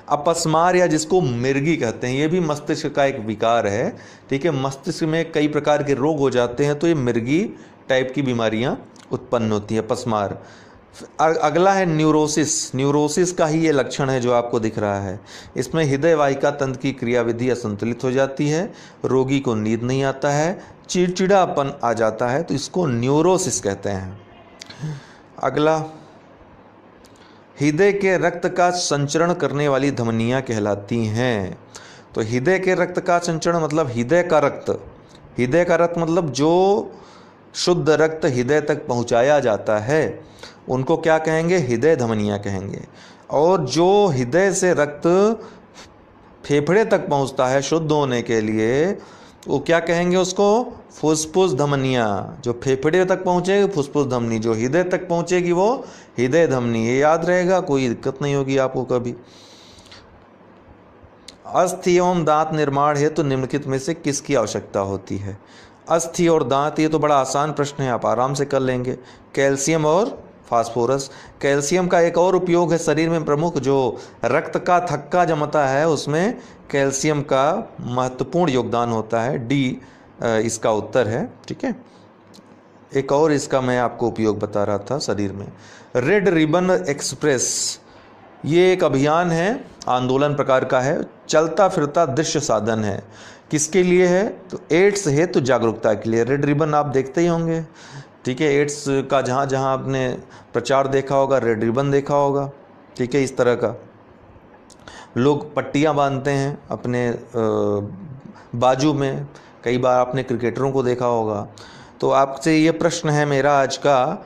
[SPEAKER 1] अपस्मार या जिसको मिर्गी कहते हैं, ये भी मस्तिष्क का एक विकार है, ठीक है। मस्तिष्क में कई प्रकार के रोग हो जाते हैं तो ये मिर्गी टाइप की बीमारियां उत्पन्न होती है, अपस्मार। अगला है न्यूरोसिस। न्यूरोसिस का ही ये लक्षण है जो आपको दिख रहा है। इसमें हृदय वाहिका तंत्र की क्रियाविधि असंतुलित हो जाती है, रोगी को नींद नहीं आता है, चिड़चिड़ापन आ जाता है, तो इसको न्यूरोसिस कहते हैं। अगला, हृदय के रक्त का संचरण करने वाली धमनियां कहलाती हैं। तो हृदय के रक्त का संचरण मतलब हृदय का रक्त, हृदय का रक्त मतलब जो शुद्ध रक्त हृदय तक पहुंचाया जाता है उनको क्या कहेंगे, हृदय धमनियां कहेंगे। और जो हृदय से रक्त फेफड़े तक पहुंचता है शुद्ध होने के लिए वो क्या कहेंगे, उसको फुसफुस धमनियाँ। जो फेफड़े तक पहुँचेगी फुसफुस धमनी, जो हृदय तक पहुँचेगी वो हृदय धमनी। ये याद रहेगा, कोई दिक्कत नहीं होगी आपको कभी।
[SPEAKER 2] अस्थि एवं दांत निर्माण हेतु निम्नलिखित में से किसकी आवश्यकता होती है? अस्थि और दांत, ये तो बड़ा आसान प्रश्न है, आप आराम से कर लेंगे। कैल्शियम और फास्फोरस। कैल्शियम का एक और उपयोग है शरीर में प्रमुख, जो रक्त का थक्का जमता है उसमें कैल्शियम का महत्वपूर्ण योगदान होता है। डी इसका उत्तर है। ठीक है, एक और इसका मैं आपको उपयोग बता रहा था शरीर में। रेड रिबन एक्सप्रेस, ये एक अभियान है, आंदोलन प्रकार का है, चलता फिरता दृश्य साधन है। किसके लिए है? तो एड्स हेतु जागरूकता के लिए। रेड रिबन आप देखते ही होंगे। ठीक है, एड्स का जहाँ जहाँ आपने प्रचार देखा होगा, रेड रिबन देखा होगा। ठीक है, इस तरह का लोग पट्टियाँ बांधते हैं अपने बाजू में। कई बार आपने क्रिकेटरों को देखा होगा। तो आपसे ये प्रश्न है मेरा आज का,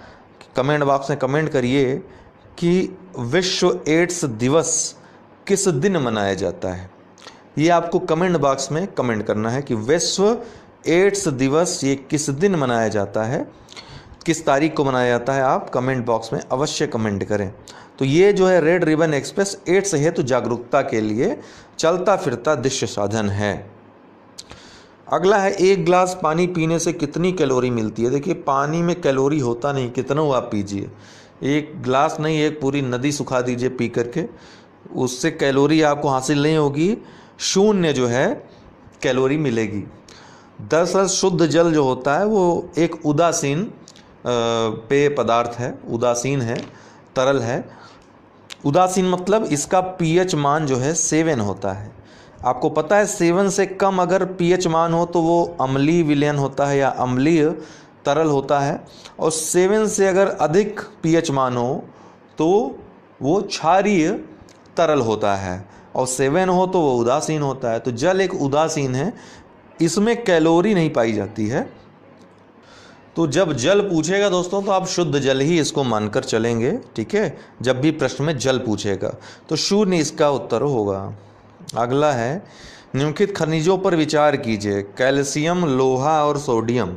[SPEAKER 2] कमेंट बॉक्स में कमेंट करिए कि विश्व एड्स दिवस किस दिन मनाया जाता है। ये आपको कमेंट बॉक्स में कमेंट करना है कि विश्व एड्स दिवस ये किस दिन मनाया जाता है, किस तारीख को मनाया जाता है। आप कमेंट बॉक्स में अवश्य कमेंट करें। तो ये जो है रेड रिबन एक्सप्रेस एड्स हेतु जागरूकता के लिए चलता फिरता दृश्य साधन है। अगला है, एक गिलास पानी पीने से कितनी कैलोरी मिलती है? देखिए, पानी में कैलोरी होता नहीं, कितना हो आप पीजिए। एक गिलास नहीं, एक पूरी नदी सुखा दीजिए पी करके, उससे कैलोरी आपको हासिल नहीं होगी, शून्य जो है कैलोरी मिलेगी। दरअसल शुद्ध जल जो होता है वो एक उदासीन पेय पदार्थ है, उदासीन है, तरल है। उदासीन मतलब इसका पीएच मान जो है 7 होता है। आपको पता है 7 से कम अगर पीएच मान हो तो वो अम्लीय विलयन होता है या अम्लीय तरल होता है, और 7 से अगर अधिक पीएच मान हो तो वो क्षारीय तरल होता है, और 7 हो तो वो उदासीन होता है। तो जल एक उदासीन है, इसमें कैलोरी नहीं पाई जाती है। तो जब जल पूछेगा दोस्तों तो आप शुद्ध जल ही इसको मानकर चलेंगे। ठीक है, जब भी प्रश्न में जल पूछेगा तो शून्य इसका उत्तर होगा। अगला है, निम्नलिखित खनिजों पर विचार कीजिए। कैल्शियम, लोहा और सोडियम,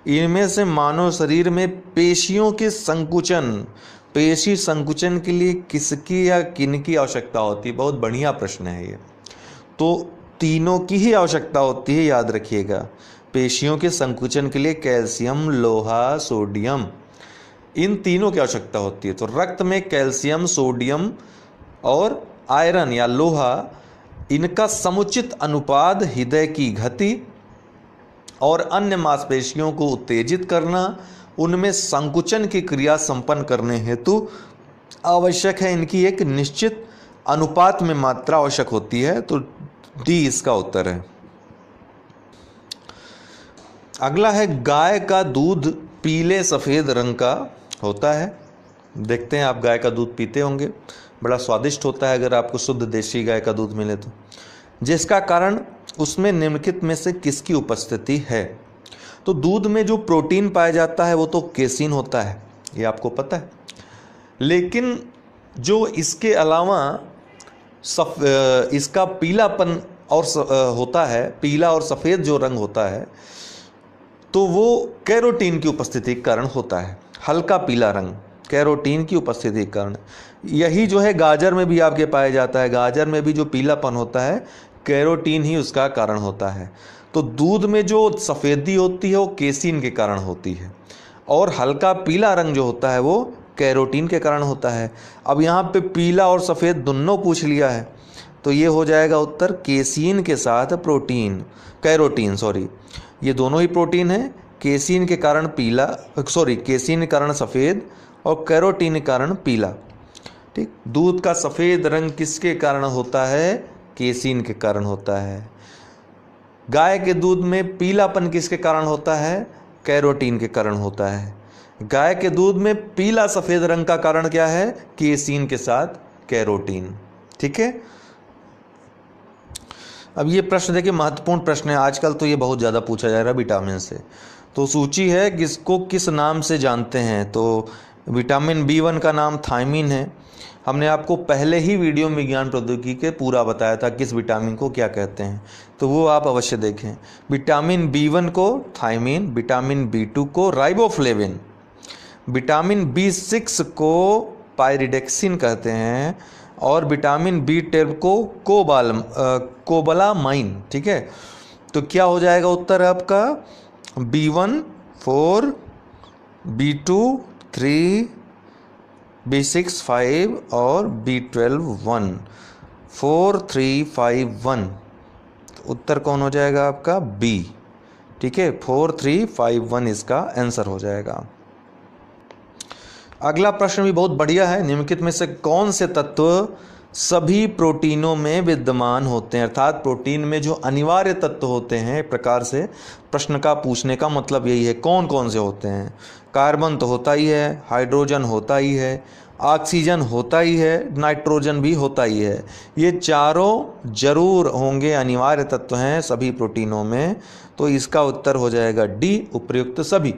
[SPEAKER 2] इनमें से मानव शरीर में पेशियों के संकुचन, पेशी संकुचन के लिए किसकी या किनकी आवश्यकता होती है? बहुत बढ़िया प्रश्न है ये। तो तीनों की ही आवश्यकता होती है, याद रखिएगा। पेशियों के संकुचन के लिए कैल्शियम, लोहा, सोडियम, इन तीनों की आवश्यकता होती है। तो रक्त में कैल्शियम, सोडियम और आयरन या लोहा, इनका समुचित अनुपात हृदय की गति और अन्य मांसपेशियों को उत्तेजित करना, उनमें संकुचन की क्रिया संपन्न करने हेतु आवश्यक है। इनकी एक निश्चित अनुपात में मात्रा आवश्यक होती है। तो डी इसका उत्तर है। अगला है, गाय का दूध पीले सफ़ेद रंग का होता है। देखते हैं, आप गाय का दूध पीते होंगे, बड़ा स्वादिष्ट होता है अगर आपको शुद्ध देशी गाय का दूध मिले तो। जिसका कारण उसमें निम्नलिखित में से किसकी उपस्थिति है? तो दूध में जो प्रोटीन पाया जाता है वो तो केसीन होता है, ये आपको पता है। लेकिन जो इसके अलावा इसका पीलापन और होता है, पीला और सफ़ेद जो रंग होता है, तो वो कैरोटीन की उपस्थिति के कारण होता है। हल्का पीला रंग कैरोटीन की उपस्थिति के कारण। यही जो है गाजर में भी आपके पाया जाता है। गाजर में भी जो पीलापन होता है कैरोटीन ही उसका कारण होता है। तो दूध में जो सफ़ेदी होती है वो केसीन के कारण होती है, और हल्का पीला रंग जो होता है वो कैरोटीन के कारण होता है। अब यहाँ पे पीला और सफ़ेद दोनों पूछ लिया है, तो ये हो जाएगा उत्तर केसीन के साथ प्रोटीन, कैरोटीन सॉरी, ये दोनों ही प्रोटीन है। केसीन के कारण पीला, केसीन के कारण सफ़ेद और कैरोटीन के कारण पीला। ठीक, दूध का सफ़ेद रंग किसके कारण होता है? केसीन के कारण होता है। गाय के दूध में पीलापन किसके कारण होता है? कैरोटीन के कारण होता है। गाय के दूध में पीला सफ़ेद रंग का कारण क्या है? केसीन के साथ कैरोटीन। ठीक है, अब ये प्रश्न देखिए, महत्वपूर्ण प्रश्न है। आजकल तो ये बहुत ज़्यादा पूछा जा रहा है विटामिन से। तो सूची है किसको किस नाम से जानते हैं? तो विटामिन B1 का नाम थायमीन है। हमने आपको पहले ही वीडियो में विज्ञान प्रौद्योगिकी के पूरा बताया था किस विटामिन को क्या कहते हैं, तो वो आप अवश्य देखें। विटामिन B1 को थायमीन, विटामिन B2 को राइबोफ्लेविन, विटामिन B6 को पायरिडक्सिन कहते हैं, और विटामिन B12 को कोबालामाइन, ठीक है। तो क्या हो जाएगा उत्तर आपका B1 4, B2 3, B6 5 और B12 1, 4 3 5 1। तो उत्तर कौन हो जाएगा आपका B, ठीक है। 4 3 5 1 इसका आंसर हो जाएगा। अगला प्रश्न भी बहुत बढ़िया है। निम्नलिखित में से कौन से तत्व सभी प्रोटीनों में विद्यमान होते हैं, अर्थात प्रोटीन में जो अनिवार्य तत्व होते हैं, एक प्रकार से प्रश्न का पूछने का मतलब यही है, कौन कौन से होते हैं। कार्बन तो होता ही है, हाइड्रोजन होता ही है, ऑक्सीजन होता ही है, नाइट्रोजन भी होता ही है। ये चारों जरूर होंगे, अनिवार्य तत्व हैं सभी प्रोटीनों में। तो इसका उत्तर हो जाएगा डी, उपर्युक्त सभी।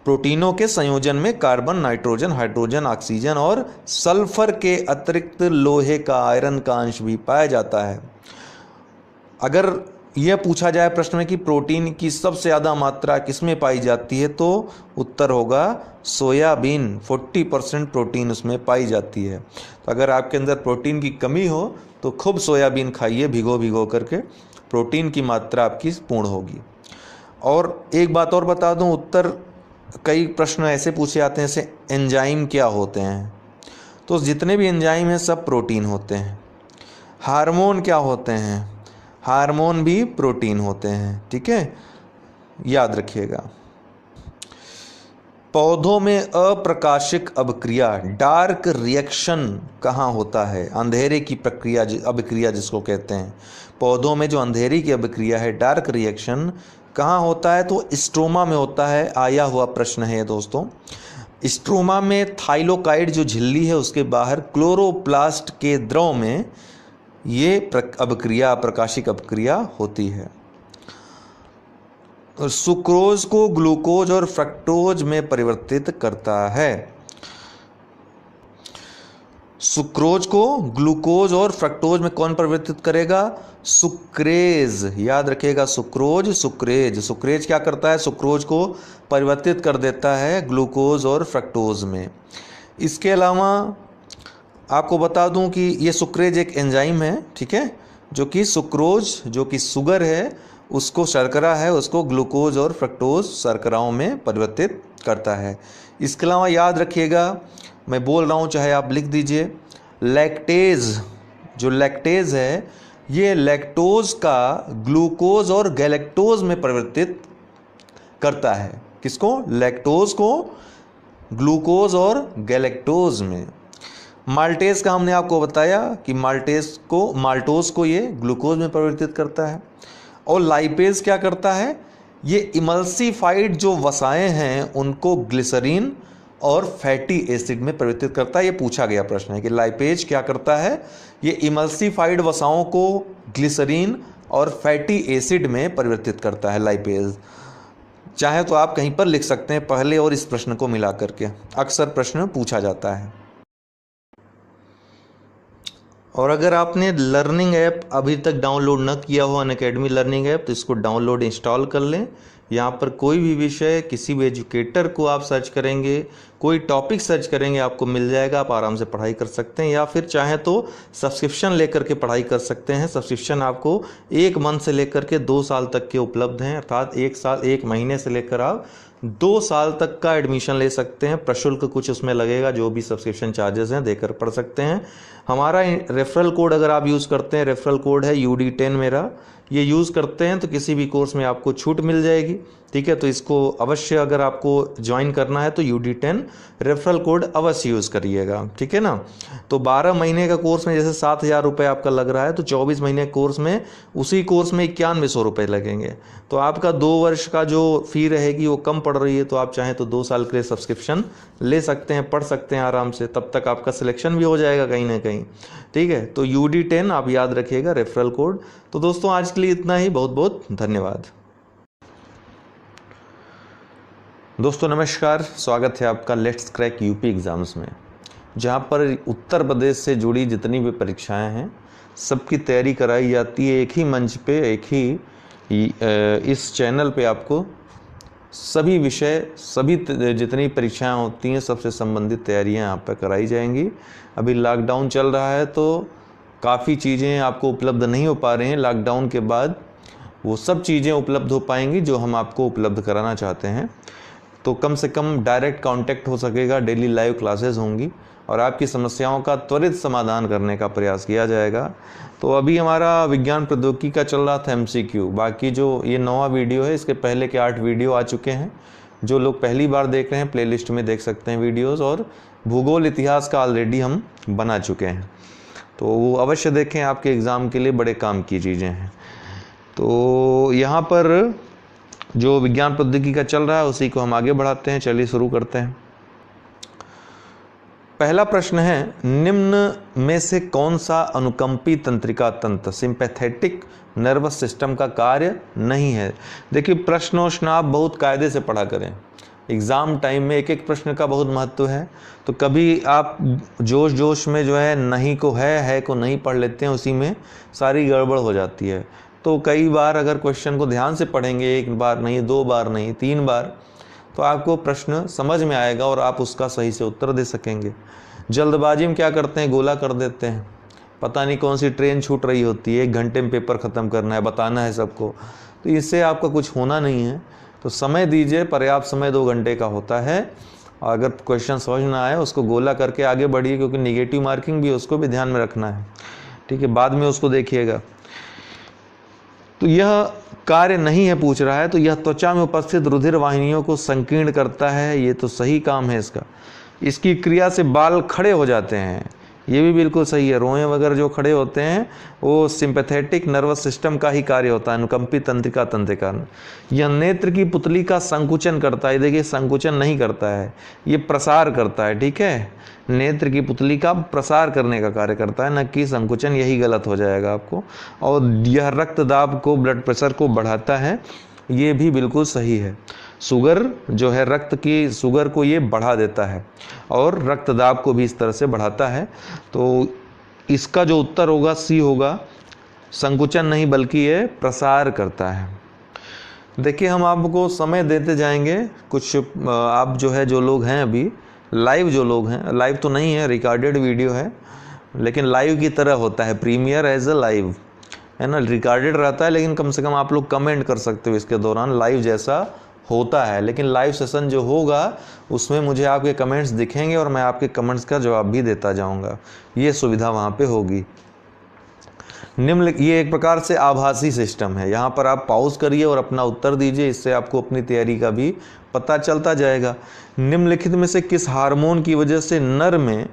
[SPEAKER 2] प्रोटीनों के संयोजन में कार्बन, नाइट्रोजन, हाइड्रोजन, ऑक्सीजन और सल्फर के अतिरिक्त लोहे का, आयरन का अंश भी पाया जाता है। अगर यह पूछा जाए प्रश्न में कि प्रोटीन की सबसे ज़्यादा मात्रा किसमें पाई जाती है, तो उत्तर होगा सोयाबीन। 40% प्रोटीन उसमें पाई जाती है। तो अगर आपके अंदर प्रोटीन की कमी हो तो खूब सोयाबीन खाइए भिगो भिगो करके, प्रोटीन की मात्रा आपकी पूर्ण होगी। और एक बात और बता दूं, उत्तर कई प्रश्न ऐसे पूछे जाते हैं जैसे एंजाइम क्या होते हैं, तो जितने भी एंजाइम हैं सब प्रोटीन होते हैं। हार्मोन क्या होते हैं, हार्मोन भी प्रोटीन होते हैं, ठीक है, याद रखिएगा। पौधों में अप्रकाशिक अभिक्रिया, डार्क रिएक्शन कहाँ होता है, अंधेरे की प्रक्रिया, अभिक्रिया जिसको कहते हैं। पौधों में जो अंधेरी की अभिक्रिया है, डार्क रिएक्शन, कहाँ होता है, तो स्ट्रोमा में होता है। आया हुआ प्रश्न है दोस्तों। स्ट्रोमा में थाइलोकाइड जो झिल्ली है उसके बाहर क्लोरोप्लास्ट के द्रव में ये अभिक्रिया, प्रकाशिक अभिक्रिया होती है। सुक्रोज को ग्लूकोज और फ्रक्टोज में परिवर्तित करता है। सुक्रोज को ग्लूकोज और फ्रक्टोज में कौन परिवर्तित करेगा, सुक्रेज, याद रखिएगा, सुक्रोज, सुक्रेज। सुक्रेज क्या करता है, सुक्रोज को परिवर्तित कर देता है ग्लूकोज और फ्रक्टोज में। इसके अलावा आपको बता दूं कि ये सुक्रेज एक एंजाइम है, ठीक है, जो कि सुक्रोज, जो कि शुगर है, उसको, शर्करा है, उसको ग्लूकोज और फ्रक्टोज शर्कराओं में परिवर्तित करता है। इसके अलावा याद रखिएगा, मैं बोल रहा हूँ चाहे आप लिख दीजिए, लैक्टेज, जो लैक्टेज है ये लैक्टोज का ग्लूकोज और गैलेक्टोज में परिवर्तित करता है। किसको, लैक्टोज को ग्लूकोज और गैलेक्टोज में। माल्टेज का हमने आपको बताया कि माल्टोज को ये ग्लूकोज में परिवर्तित करता है। और लाइपेज क्या करता है, ये इमल्सिफाइड जो वसाएं हैं उनको ग्लिसरीन और फैटी एसिड में परिवर्तित करता है। ये पूछा गया प्रश्न है कि लाइपेज क्या करता है, ये इमल्सिफाइड वसाओं को ग्लिसरीन और फैटी एसिड में परिवर्तित करता है लाइपेज। चाहे तो आप कहीं पर लिख सकते हैं पहले और इस प्रश्न को मिला करके, अक्सर प्रश्न पूछा जाता है। और अगर आपने लर्निंग ऐप अभी तक डाउनलोड न किया हो, अनअकैडमी लर्निंग ऐप, तो इसको डाउनलोड इंस्टॉल कर लें। यहाँ पर कोई भी विषय, किसी भी एजुकेटर को आप सर्च करेंगे, कोई टॉपिक सर्च करेंगे, आपको मिल जाएगा, आप आराम से पढ़ाई कर सकते हैं। या फिर चाहें तो सब्सक्रिप्शन लेकर के पढ़ाई कर सकते हैं। सब्सक्रिप्शन आपको 1 मंथ से लेकर के 2 साल तक के उपलब्ध हैं, अर्थात 1 महीने से लेकर आप 2 साल तक का एडमिशन ले सकते हैं। प्रशुल्क कुछ उसमें लगेगा, जो भी सब्सक्रिप्शन चार्जेस हैं देकर पढ़ सकते हैं। हमारा रेफरल कोड अगर आप यूज़ करते हैं, रेफरल कोड है UD10 मेरा, ये यूज़ करते हैं तो किसी भी कोर्स में आपको छूट मिल जाएगी, ठीक है। तो इसको अवश्य, अगर आपको ज्वाइन करना है तो UD10 रेफरल कोड अवश्य यूज़ करिएगा, ठीक है ना। तो 12 महीने का कोर्स में जैसे 7,000 रुपये आपका लग रहा है, तो 24 महीने कोर्स में, उसी कोर्स में 9100 रुपये लगेंगे। तो आपका 2 वर्ष का जो फ़ी रहेगी वो कम पड़ रही है। तो आप चाहें तो 2 साल के लिए सब्सक्रिप्शन ले सकते हैं, पढ़ सकते हैं आराम से, तब तक आपका सिलेक्शन भी हो जाएगा कहीं ना कहीं, ठीक है। तो UD10 आप याद रखिएगा, रेफरल कोड। तो दोस्तों आज के लिए इतना ही, बहुत बहुत धन्यवाद। दोस्तों नमस्कार, स्वागत है आपका लेट्स क्रैक यूपी एग्ज़ाम्स में, जहां पर उत्तर प्रदेश से जुड़ी जितनी भी परीक्षाएं हैं सबकी तैयारी कराई जाती है एक ही मंच पे, एक ही इस चैनल पे आपको सभी विषय, सभी जितनी परीक्षाएं होती हैं सबसे संबंधित तैयारियां यहाँ पर कराई जाएंगी। अभी लॉकडाउन चल रहा है तो काफ़ी चीज़ें आपको उपलब्ध नहीं हो पा रही हैं। लॉकडाउन के बाद वो सब चीज़ें उपलब्ध हो पाएंगी जो हम आपको उपलब्ध कराना चाहते हैं। तो कम से कम डायरेक्ट कांटेक्ट हो सकेगा, डेली लाइव क्लासेस होंगी और आपकी समस्याओं का त्वरित समाधान करने का प्रयास किया जाएगा। तो अभी हमारा विज्ञान प्रौद्योगिकी का चल रहा था MCQ। बाकी जो ये 9वां वीडियो है, इसके पहले के 8 वीडियो आ चुके हैं। जो लोग पहली बार देख रहे हैं प्लेलिस्ट में देख सकते हैं वीडियोस, और भूगोल इतिहास का ऑलरेडी हम बना चुके हैं, तो वो अवश्य देखें, आपके एग्ज़ाम के लिए बड़े काम की चीज़ें हैं। तो यहाँ पर जो विज्ञान प्रौद्योगिकी का चल रहा है उसी को हम आगे बढ़ाते हैं। चलिए शुरू करते हैं। पहला प्रश्न है, निम्न में से कौन सा अनुकंपी तंत्रिका तंत्र सिंपैथेटिक नर्वस सिस्टम का कार्य नहीं है। देखिए, प्रश्नों आप बहुत कायदे से पढ़ा करें। एग्ज़ाम टाइम में एक एक प्रश्न का बहुत महत्व है। तो कभी आप जोश में जो है नहीं को है को नहीं पढ़ लेते हैं, उसी में सारी गड़बड़ हो जाती है। तो कई बार अगर क्वेश्चन को ध्यान से पढ़ेंगे, एक बार नहीं, 2 बार नहीं, 3 बार, तो आपको प्रश्न समझ में आएगा और आप उसका सही से उत्तर दे सकेंगे। जल्दबाजी में क्या करते हैं, गोला कर देते हैं। पता नहीं कौन सी ट्रेन छूट रही होती है, 1 घंटे में पेपर ख़त्म करना है, बताना है सबको, तो इससे आपका कुछ होना नहीं है। तो समय दीजिए, पर्याप्त समय 2 घंटे का होता है। अगर क्वेश्चन समझ ना आए उसको गोला करके आगे बढ़िए, क्योंकि नेगेटिव मार्किंग भी उसको भी ध्यान में रखना है, ठीक है, बाद में उसको देखिएगा। तो यह कार्य नहीं है पूछ रहा है, तो यह त्वचा में उपस्थित रुधिर वाहिनियों को संकीर्ण करता है, ये तो सही काम है इसका। इसकी क्रिया से बाल खड़े हो जाते हैं, ये भी बिल्कुल सही है। रोए वगैरह जो खड़े होते हैं वो सिंपैथेटिक नर्वस सिस्टम का ही कार्य होता है, अनुकंपी तंत्रिका तंत्र का। यह नेत्र की पुतली का संकुचन करता है। देखिए, संकुचन नहीं करता है, ये प्रसार करता है, ठीक है। नेत्र की पुतली का प्रसार करने का कार्य करता है, न कि संकुचन, यही गलत हो जाएगा आपको। और यह रक्तदाब को, ब्लड प्रेशर को बढ़ाता है, ये भी बिल्कुल सही है। शुगर जो है, रक्त की शुगर को ये बढ़ा देता है और रक्तदाब को भी इस तरह से बढ़ाता है। तो इसका जो उत्तर होगा C होगा। संकुचन नहीं बल्कि ये प्रसार करता है। देखिए, हम आपको समय देते जाएंगे। कुछ आप जो है, जो लोग हैं अभी लाइव, जो लोग हैं, लाइव तो नहीं है, रिकॉर्डेड वीडियो है, लेकिन लाइव की तरह होता है, प्रीमियर एज ए लाइव है ना, रिकॉर्डेड रहता है, लेकिन कम से कम आप लोग कमेंट कर सकते हो इसके दौरान, लाइव जैसा होता है। लेकिन लाइव सेशन जो होगा उसमें मुझे आपके कमेंट्स दिखेंगे और मैं आपके कमेंट्स का जवाब भी देता जाऊंगा, ये सुविधा वहाँ पे होगी। निम्न, ये एक प्रकार से आभासी सिस्टम है। यहाँ पर आप पॉज करिए और अपना उत्तर दीजिए, इससे आपको अपनी तैयारी का भी पता चलता जाएगा। निम्नलिखित में से किस हार्मोन की वजह से नर में,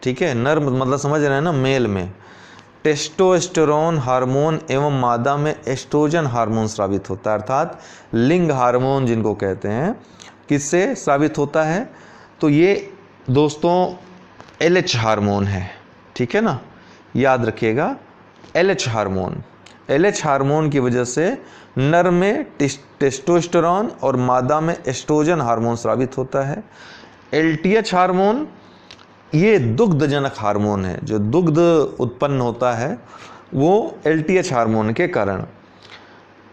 [SPEAKER 2] ठीक है, नर मतलब समझ रहे हैं ना, मेल में टेस्टोस्टेरोन हार्मोन एवं मादा में एस्ट्रोजन हार्मोन स्रावित होता है, अर्थात लिंग हार्मोन जिनको कहते हैं, किससे स्रावित होता है। तो ये दोस्तों LH हार्मोन है, ठीक है ना, याद रखिएगा, LH हार्मोन। LH हार्मोन की वजह से नर में टेस्टोस्टेरोन और मादा में एस्ट्रोजन हार्मोन स्रावित होता है। LTH हार्मोन ये दुग्धजनक हार्मोन है, जो दुग्ध उत्पन्न होता है वो LTH हार्मोन के कारण।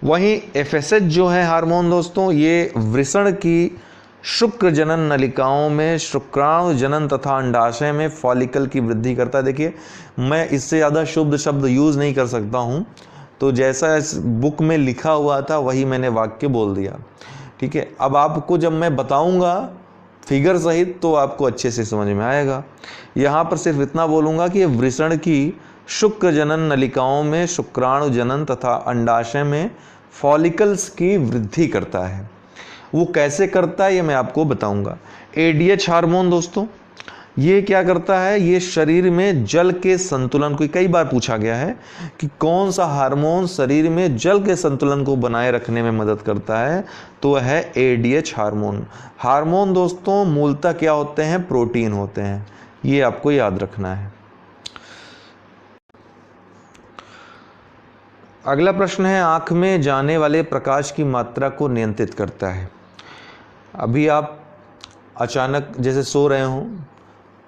[SPEAKER 2] वहीं FSH जो है हार्मोन दोस्तों, ये वृषण की शुक्र जनन नलिकाओं में शुक्राणु जनन तथा अंडाशय में फॉलिकल की वृद्धि करता है। देखिए, मैं इससे ज़्यादा शुद्ध शब्द यूज़ नहीं कर सकता हूँ, तो जैसा इस बुक में लिखा हुआ था वही मैंने वाक्य बोल दिया, ठीक है। अब आपको जब मैं बताऊँगा फिगर सहित तो आपको अच्छे से समझ में आएगा। यहाँ पर सिर्फ इतना बोलूँगा कि वृषण की शुक्र जनन नलिकाओं में शुक्राणु जनन तथा अंडाशय में फॉलिकल्स की वृद्धि करता है। वो कैसे करता है ये मैं आपको बताऊंगा। ADH हार्मोन दोस्तों, ये क्या करता है, ये शरीर में जल के संतुलन को, कई बार पूछा गया है कि कौन सा हार्मोन शरीर में जल के संतुलन को बनाए रखने में मदद करता है, तो है ADH हार्मोन। हार्मोन दोस्तों मूलतः क्या होते हैं, प्रोटीन होते हैं, ये आपको याद रखना है। अगला प्रश्न है, आंख में जाने वाले प्रकाश की मात्रा को नियंत्रित करता है। अभी आप अचानक जैसे सो रहे हों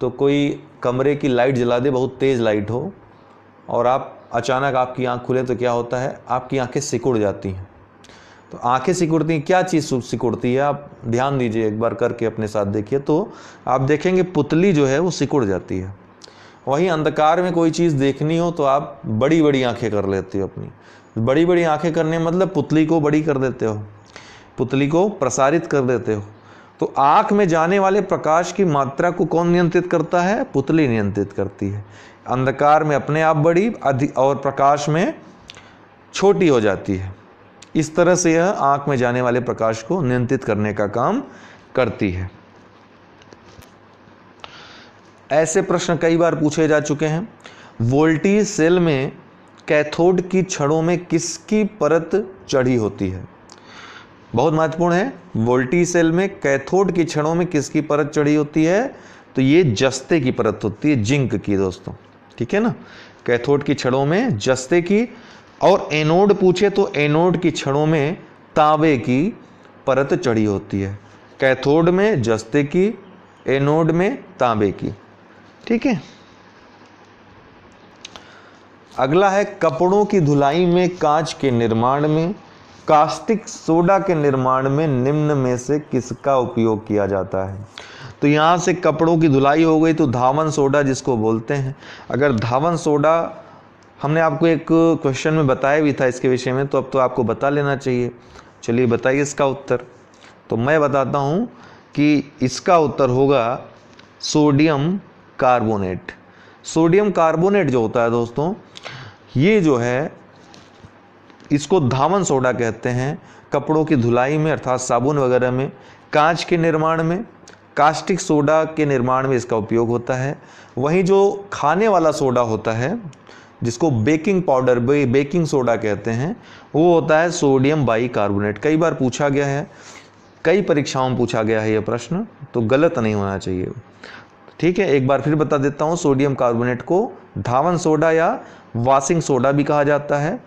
[SPEAKER 2] तो कोई कमरे की लाइट जला दे, बहुत तेज़ लाइट हो, और आप अचानक आपकी आंख खुले तो क्या होता है, आपकी आंखें सिकुड़ जाती हैं। तो आंखें सिकुड़ती हैं, क्या चीज़ सिकुड़ती है? आप ध्यान दीजिए, एक बार करके अपने साथ देखिए तो आप देखेंगे पुतली जो है वो सिकुड़ जाती है। वहीं अंधकार में कोई चीज़ देखनी हो तो आप बड़ी बड़ी आंखें कर लेते हो अपनी। बड़ी बड़ी आंखें करने मतलब पुतली को बड़ी कर देते हो, पुतली को प्रसारित कर देते हो। तो आँख में जाने वाले प्रकाश की मात्रा को कौन नियंत्रित करता है? पुतली नियंत्रित करती है। अंधकार में अपने आप बड़ी और प्रकाश में छोटी हो जाती है। इस तरह से यह आँख में जाने वाले प्रकाश को नियंत्रित करने का काम करती है। ऐसे प्रश्न कई बार पूछे जा चुके हैं। वोल्टेज सेल में कैथोड की छड़ों में किसकी परत चढ़ी होती है? बहुत महत्वपूर्ण है। वोल्टेज सेल में कैथोड की छड़ों में किसकी परत चढ़ी होती है? तो ये जस्ते की परत होती है, जिंक की दोस्तों, ठीक है ना। कैथोड की छड़ों में जस्ते की, और एनोड पूछे तो एनोड की छड़ों में तांबे की परत चढ़ी होती है। कैथोड में जस्ते की, एनोड में तांबे की, ठीक है। अगला है कपड़ों की धुलाई में, कांच के निर्माण में, कास्टिक सोडा के निर्माण में निम्न में से किसका उपयोग किया जाता है? तो यहाँ से कपड़ों की धुलाई हो गई तो धावन सोडा जिसको बोलते हैं। अगर धावन सोडा हमने आपको एक क्वेश्चन में बताया भी था इसके विषय में, तो अब तो आपको बता लेना चाहिए। चलिए बताइए इसका उत्तर। तो मैं बताता हूँ कि इसका उत्तर होगा सोडियम कार्बोनेट। सोडियम कार्बोनेट जो होता है दोस्तों, ये जो है इसको धावन सोडा कहते हैं। कपड़ों की धुलाई में अर्थात साबुन वगैरह में, कांच के निर्माण में, कास्टिक सोडा के निर्माण में इसका उपयोग होता है। वहीं जो खाने वाला सोडा होता है जिसको बेकिंग पाउडर, बेकिंग सोडा कहते हैं, वो होता है सोडियम बाइकार्बोनेट। कई बार पूछा गया है, कई परीक्षाओं में पूछा गया है ये प्रश्न, तो गलत नहीं होना चाहिए, ठीक है। एक बार फिर बता देता हूँ, सोडियम कार्बोनेट को धावन सोडा या वॉशिंग सोडा भी कहा जाता है,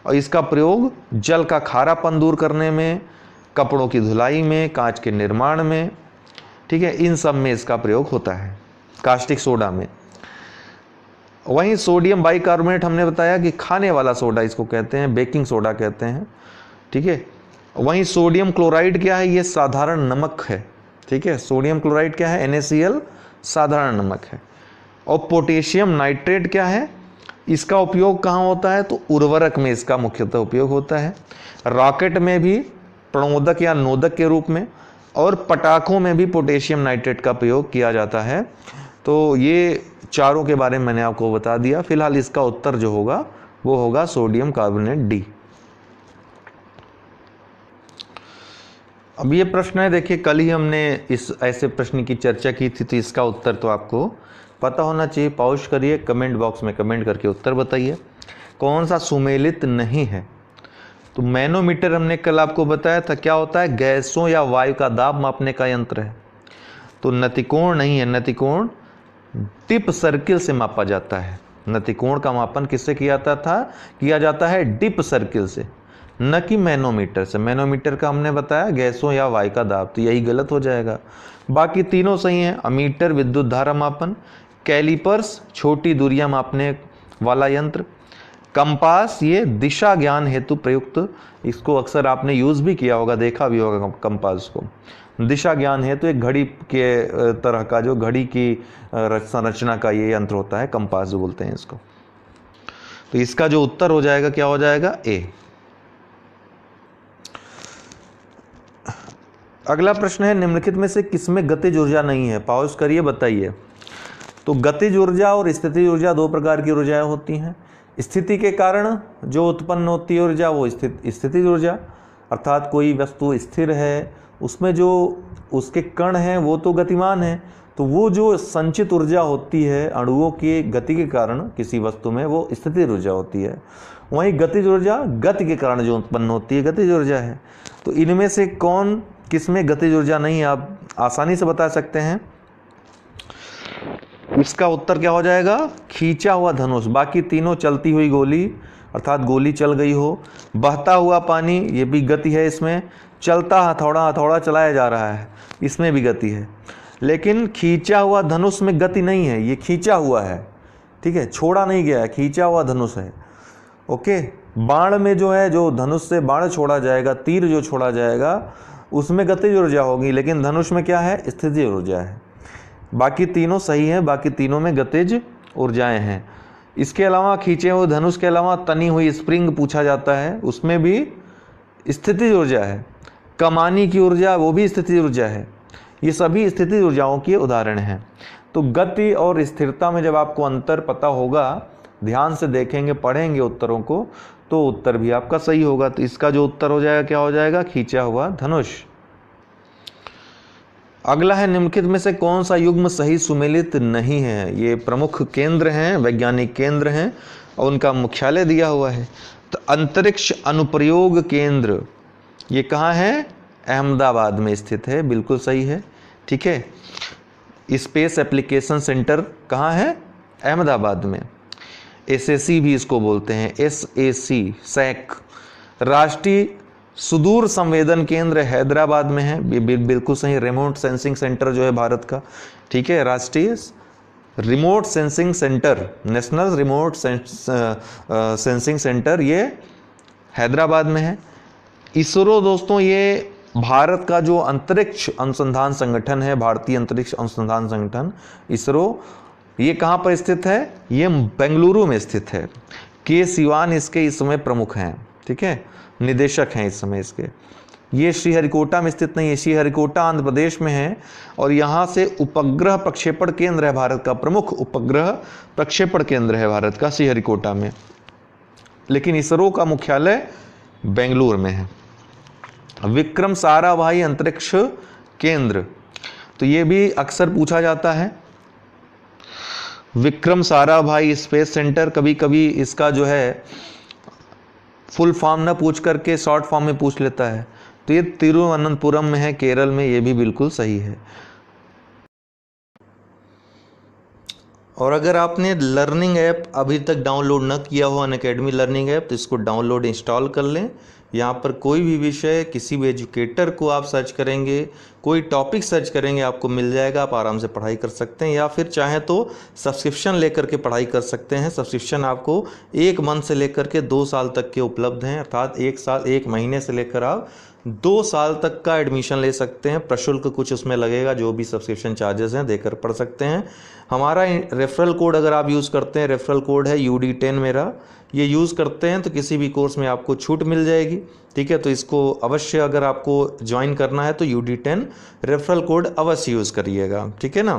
[SPEAKER 2] और इसका प्रयोग जल का खारापन दूर करने में, कपड़ों की धुलाई में, कांच के निर्माण में, ठीक है, इन सब में इसका प्रयोग होता है, कास्टिक सोडा में। वहीं सोडियम बाइकार्बोनेट हमने बताया कि खाने वाला सोडा इसको कहते हैं, बेकिंग सोडा कहते हैं, ठीक है। वहीं सोडियम क्लोराइड क्या है? ये साधारण नमक है, ठीक है। सोडियम क्लोराइड क्या है? NaCl, साधारण नमक है। और पोटेशियम नाइट्रेट क्या है? इसका उपयोग कहाँ होता है? तो उर्वरक में इसका मुख्यतः उपयोग होता है। रॉकेट में भी प्रणोदक या नोदक के रूप में, और पटाखों में भी पोटेशियम नाइट्रेट का प्रयोग किया जाता है। तो ये चारों के बारे में मैंने आपको बता दिया। फिलहाल इसका उत्तर जो होगा वो होगा सोडियम कार्बोनेट डी। अब ये प्रश्न है, देखिए कल ही हमने इस ऐसे प्रश्न की चर्चा की थी, तो इसका उत्तर तो आपको पता होना चाहिए। पॉज करिए, कमेंट बॉक्स में कमेंट करके उत्तर बताइए। कौन सा सुमेलित नहीं है? तो मैनोमीटर हमने कल आपको बताया था, क्या होता है? गैसों या वायु का दाब मापने का यंत्र है। तो नतिकोण नहीं है, नतिकोण डिप सर्किल से मापा जाता है। नतिकोण का मापन किससे किया जाता है? डिप सर्किल से, न कि मैनोमीटर से। मैनोमीटर का हमने बताया गैसों या वायु का दाब, तो यही गलत हो जाएगा। बाकी तीनों सही हैं। अमीटर विद्युत धारा मापन, कैलिपर्स छोटी दूरियां मापने वाला यंत्र, कंपास ये दिशा ज्ञान हेतु प्रयुक्त, इसको अक्सर आपने यूज भी किया होगा, देखा भी होगा कंपास को। दिशा ज्ञान हेतु एक घड़ी के तरह का, जो घड़ी की संरचना का ये यंत्र होता है, कंपास जो बोलते हैं इसको। तो इसका जो उत्तर हो जाएगा, क्या हो जाएगा? ए। अगला प्रश्न है, निम्नलिखित में से किसमें गतिज ऊर्जा नहीं है? पॉज करिए, बताइए। तो गतिज ऊर्जा और स्थितिज ऊर्जा दो प्रकार की ऊर्जाएं होती हैं। स्थिति के कारण जो उत्पन्न होती है ऊर्जा वो स्थितिज ऊर्जा, अर्थात कोई वस्तु स्थिर है, उसमें जो उसके कण हैं वो तो गतिमान है, तो वो जो संचित ऊर्जा होती है अणुओं की गति के कारण किसी वस्तु में, वो स्थितिज ऊर्जा होती है। वहीं गतिज ऊर्जा गति के कारण जो उत्पन्न होती है, गतिज ऊर्जा है। तो इनमें से कौन किसमें गतिज ऊर्जा नहीं है, आप आसानी से बता सकते हैं। इसका उत्तर क्या हो जाएगा? खींचा हुआ धनुष। बाकी तीनों चलती हुई गोली, अर्थात गोली चल गई हो, बहता हुआ पानी, ये भी गति है इसमें, चलता हथौड़ा चलाया जा रहा है, इसमें भी गति है। लेकिन खींचा हुआ धनुष में गति नहीं है, ये खींचा हुआ है, ठीक है, छोड़ा नहीं गया है, खींचा हुआ धनुष है। ओके, बाण में जो है, जो धनुष से बाण छोड़ा जाएगा, तीर जो छोड़ा जाएगा, उसमें गतिज ऊर्जा होगी, लेकिन धनुष में क्या है, स्थितिज ऊर्जा है। बाकी तीनों सही हैं, बाकी तीनों में गतिज ऊर्जाएं हैं। इसके अलावा खींचे हुए धनुष के अलावा तनी हुई स्प्रिंग पूछा जाता है, उसमें भी स्थितिज ऊर्जा है। कमानी की ऊर्जा, वो भी स्थितिज ऊर्जा है। ये सभी स्थितिज ऊर्जाओं के उदाहरण हैं। तो गति और स्थिरता में जब आपको अंतर पता होगा, ध्यान से देखेंगे, पढ़ेंगे उत्तरों को, तो उत्तर भी आपका सही होगा। तो इसका जो उत्तर हो जाएगा, क्या हो जाएगा, खींचा हुआ धनुष। अगला है, निम्नलिखित में से कौन सा युग्म सही सुमेलित नहीं है। ये प्रमुख केंद्र हैं, वैज्ञानिक केंद्र हैं, और उनका मुख्यालय दिया हुआ है। तो अंतरिक्ष अनुप्रयोग केंद्र, ये कहाँ है, अहमदाबाद में स्थित है, बिल्कुल सही है। ठीक है। स्पेस एप्लीकेशन सेंटर कहाँ है, अहमदाबाद में। SAC भी इसको बोलते हैं, SAC, सैक। राष्ट्रीय सुदूर संवेदन केंद्र हैदराबाद में है, बिल्कुल सही। रिमोट सेंसिंग सेंटर जो है भारत का, ठीक है, राष्ट्रीय remote sensing centre, national remote sensing centre, ये हैदराबाद में है। इसरो दोस्तों, ये भारत का जो अंतरिक्ष अनुसंधान संगठन है, भारतीय अंतरिक्ष अनुसंधान संगठन, इसरो, ये कहाँ पर स्थित है, ये बेंगलुरु में स्थित है। के सिवान इसके इस समय प्रमुख हैं, ठीक है, निदेशक हैं इस समय इसके। ये श्रीहरिकोटा में स्थित नहीं है, श्रीहरिकोटा आंध्र प्रदेश में है, और यहाँ से उपग्रह प्रक्षेपण केंद्र है भारत का, प्रमुख उपग्रह प्रक्षेपण केंद्र है भारत का श्रीहरिकोटा में। लेकिन इसरो का मुख्यालय बेंगलुरु में है। विक्रम साराभाई अंतरिक्ष केंद्र, तो ये भी अक्सर पूछा जाता है। विक्रम साराभाई स्पेस सेंटर, कभी कभी इसका जो है फुल फॉर्म ना पूछ करके शॉर्ट फॉर्म में पूछ लेता है। तो ये तिरुवनंतपुरम में है, केरल में, ये भी बिल्कुल सही है। और अगर आपने लर्निंग ऐप अभी तक डाउनलोड न किया हो, अनअकैडमी लर्निंग ऐप, तो इसको डाउनलोड इंस्टॉल कर लें। यहाँ पर कोई भी विषय, किसी भी एजुकेटर को आप सर्च करेंगे, कोई टॉपिक सर्च करेंगे, आपको मिल जाएगा, आप आराम से पढ़ाई कर सकते हैं। या फिर चाहें तो सब्सक्रिप्शन लेकर के पढ़ाई कर सकते हैं। सब्सक्रिप्शन आपको 1 मंथ से लेकर के 2 साल तक के उपलब्ध हैं, अर्थात 1 साल 1 महीने से लेकर आप 2 साल तक का एडमिशन ले सकते हैं। प्रशुल्क कुछ उसमें लगेगा, जो भी सब्सक्रिप्शन चार्जेस हैं देकर पढ़ सकते हैं। हमारा रेफरल कोड अगर आप यूज़ करते हैं, रेफरल कोड है UD10 मेरा, ये यूज़ करते हैं तो किसी भी कोर्स में आपको छूट मिल जाएगी। ठीक है, तो इसको अवश्य, अगर आपको ज्वाइन करना है तो UD10 रेफरल कोड अवश्य यूज़ करिएगा। ठीक है ना।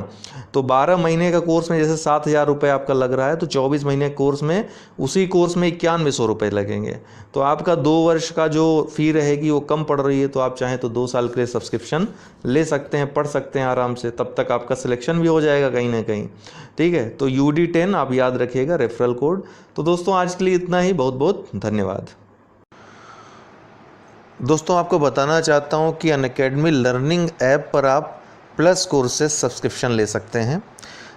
[SPEAKER 2] तो 12 महीने का कोर्स में जैसे 7,000 रुपये आपका लग रहा है, तो 24 महीने कोर्स में, उसी कोर्स में 9100 रुपये लगेंगे। तो आपका 2 वर्ष का जो फ़ी रहेगी वो कम पड़ रही है। तो आप चाहें तो 2 साल के लिए सब्सक्रिप्शन ले सकते हैं, पढ़ सकते हैं आराम से, तब तक आपका सिलेक्शन भी हो जाएगा कहीं ना कहीं। ठीक है, तो UD10 आप याद रखिएगा, रेफरल कोड। तो दोस्तों आज के लिए इतना ही, बहुत बहुत धन्यवाद। दोस्तों आपको बताना चाहता हूं कि अनअकैडमी लर्निंग ऐप पर आप प्लस कोर्सेज सब्सक्रिप्शन ले सकते हैं।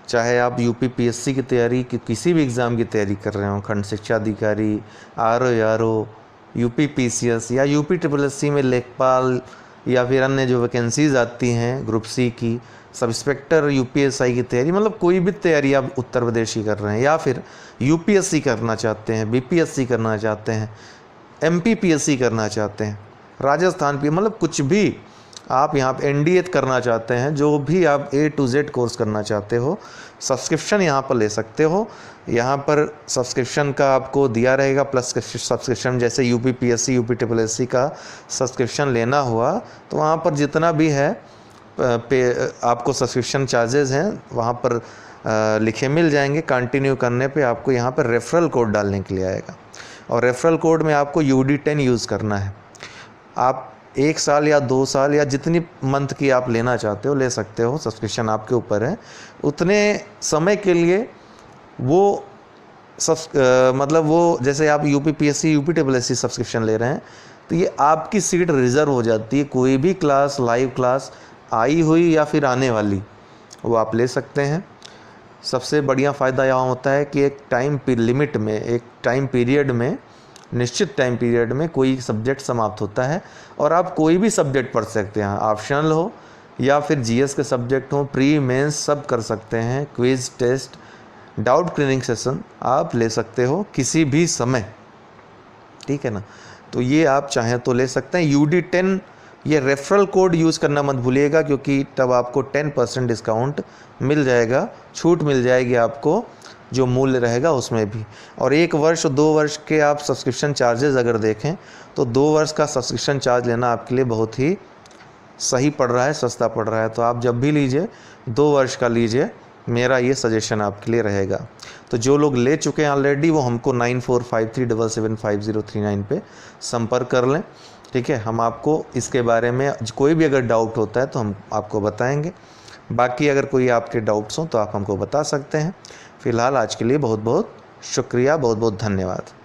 [SPEAKER 2] चाहे आप UPPSC की तैयारी की, किसी भी एग्ज़ाम की तैयारी कर रहे हो, खंड शिक्षा अधिकारी, RO, UPPCS या UPSSC में लेखपाल, या फिर अन्य जो वैकेंसीज़ आती हैं ग्रुप C की, सब इंस्पेक्टर UPSI की तैयारी, मतलब कोई भी तैयारी आप उत्तर प्रदेश की कर रहे हैं, या फिर UPSC करना चाहते हैं, BPSC करना चाहते हैं, MPPSC करना चाहते हैं, राजस्थान पे, मतलब कुछ भी आप यहाँ पे NDA करना चाहते हैं, जो भी आप A to Z कोर्स करना चाहते हो, सब्सक्रिप्शन यहाँ पर ले सकते हो। यहाँ पर सब्सक्रिप्शन का आपको दिया रहेगा प्लस सब्सक्रिप्शन, जैसे UPPSC UPSSC का सब्सक्रिप्शन लेना हुआ तो वहाँ पर जितना भी है पे आपको सब्सक्रिप्शन चार्जेस हैं वहाँ पर लिखे मिल जाएंगे। कंटिन्यू करने पे आपको यहाँ पर रेफरल कोड डालने के लिए आएगा, और रेफरल कोड में आपको UD10 यूज़ करना है। आप 1 साल या 2 साल या जितनी मंथ की आप लेना चाहते हो ले सकते हो, सब्सक्रिप्शन आपके ऊपर है। उतने समय के लिए वो मतलब वो, जैसे आप UPPSC UPSSC सब्सक्रिप्शन ले रहे हैं तो ये आपकी सीट रिज़र्व हो जाती है। कोई भी क्लास, लाइव क्लास आई हुई या फिर आने वाली, वो आप ले सकते हैं। सबसे बढ़िया फ़ायदा यहाँ होता है कि एक टाइम लिमिट में, एक टाइम पीरियड में, निश्चित टाइम पीरियड में कोई सब्जेक्ट समाप्त होता है और आप कोई भी सब्जेक्ट पढ़ सकते हैं, ऑप्शनल हो या फिर GS के सब्जेक्ट हो, प्री मेंस सब कर सकते हैं। Quiz, test, doubt clearing session आप ले सकते हो किसी भी समय। ठीक है ना। तो ये आप चाहें तो ले सकते हैं। UD10 ये रेफरल कोड यूज़ करना मत भूलिएगा, क्योंकि तब आपको 10% डिस्काउंट मिल जाएगा, छूट मिल जाएगी आपको जो मूल्य रहेगा उसमें भी। और 1 वर्ष और 2 वर्ष के आप सब्सक्रिप्शन चार्जेस अगर देखें तो 2 वर्ष का सब्सक्रिप्शन चार्ज लेना आपके लिए बहुत ही सही पड़ रहा है, सस्ता पड़ रहा है। तो आप जब भी लीजिए 2 वर्ष का लीजिए, मेरा ये सजेशन आपके लिए रहेगा। तो जो लोग ले चुके हैं ऑलरेडी वो हमको 9453775039 पे संपर्क कर लें, ठीक है। हम आपको इसके बारे में कोई भी अगर डाउट होता है तो हम आपको बताएंगे। बाकी अगर कोई आपके डाउट्स हों तो आप हमको बता सकते हैं। फ़िलहाल आज के लिए बहुत बहुत शुक्रिया, बहुत बहुत धन्यवाद।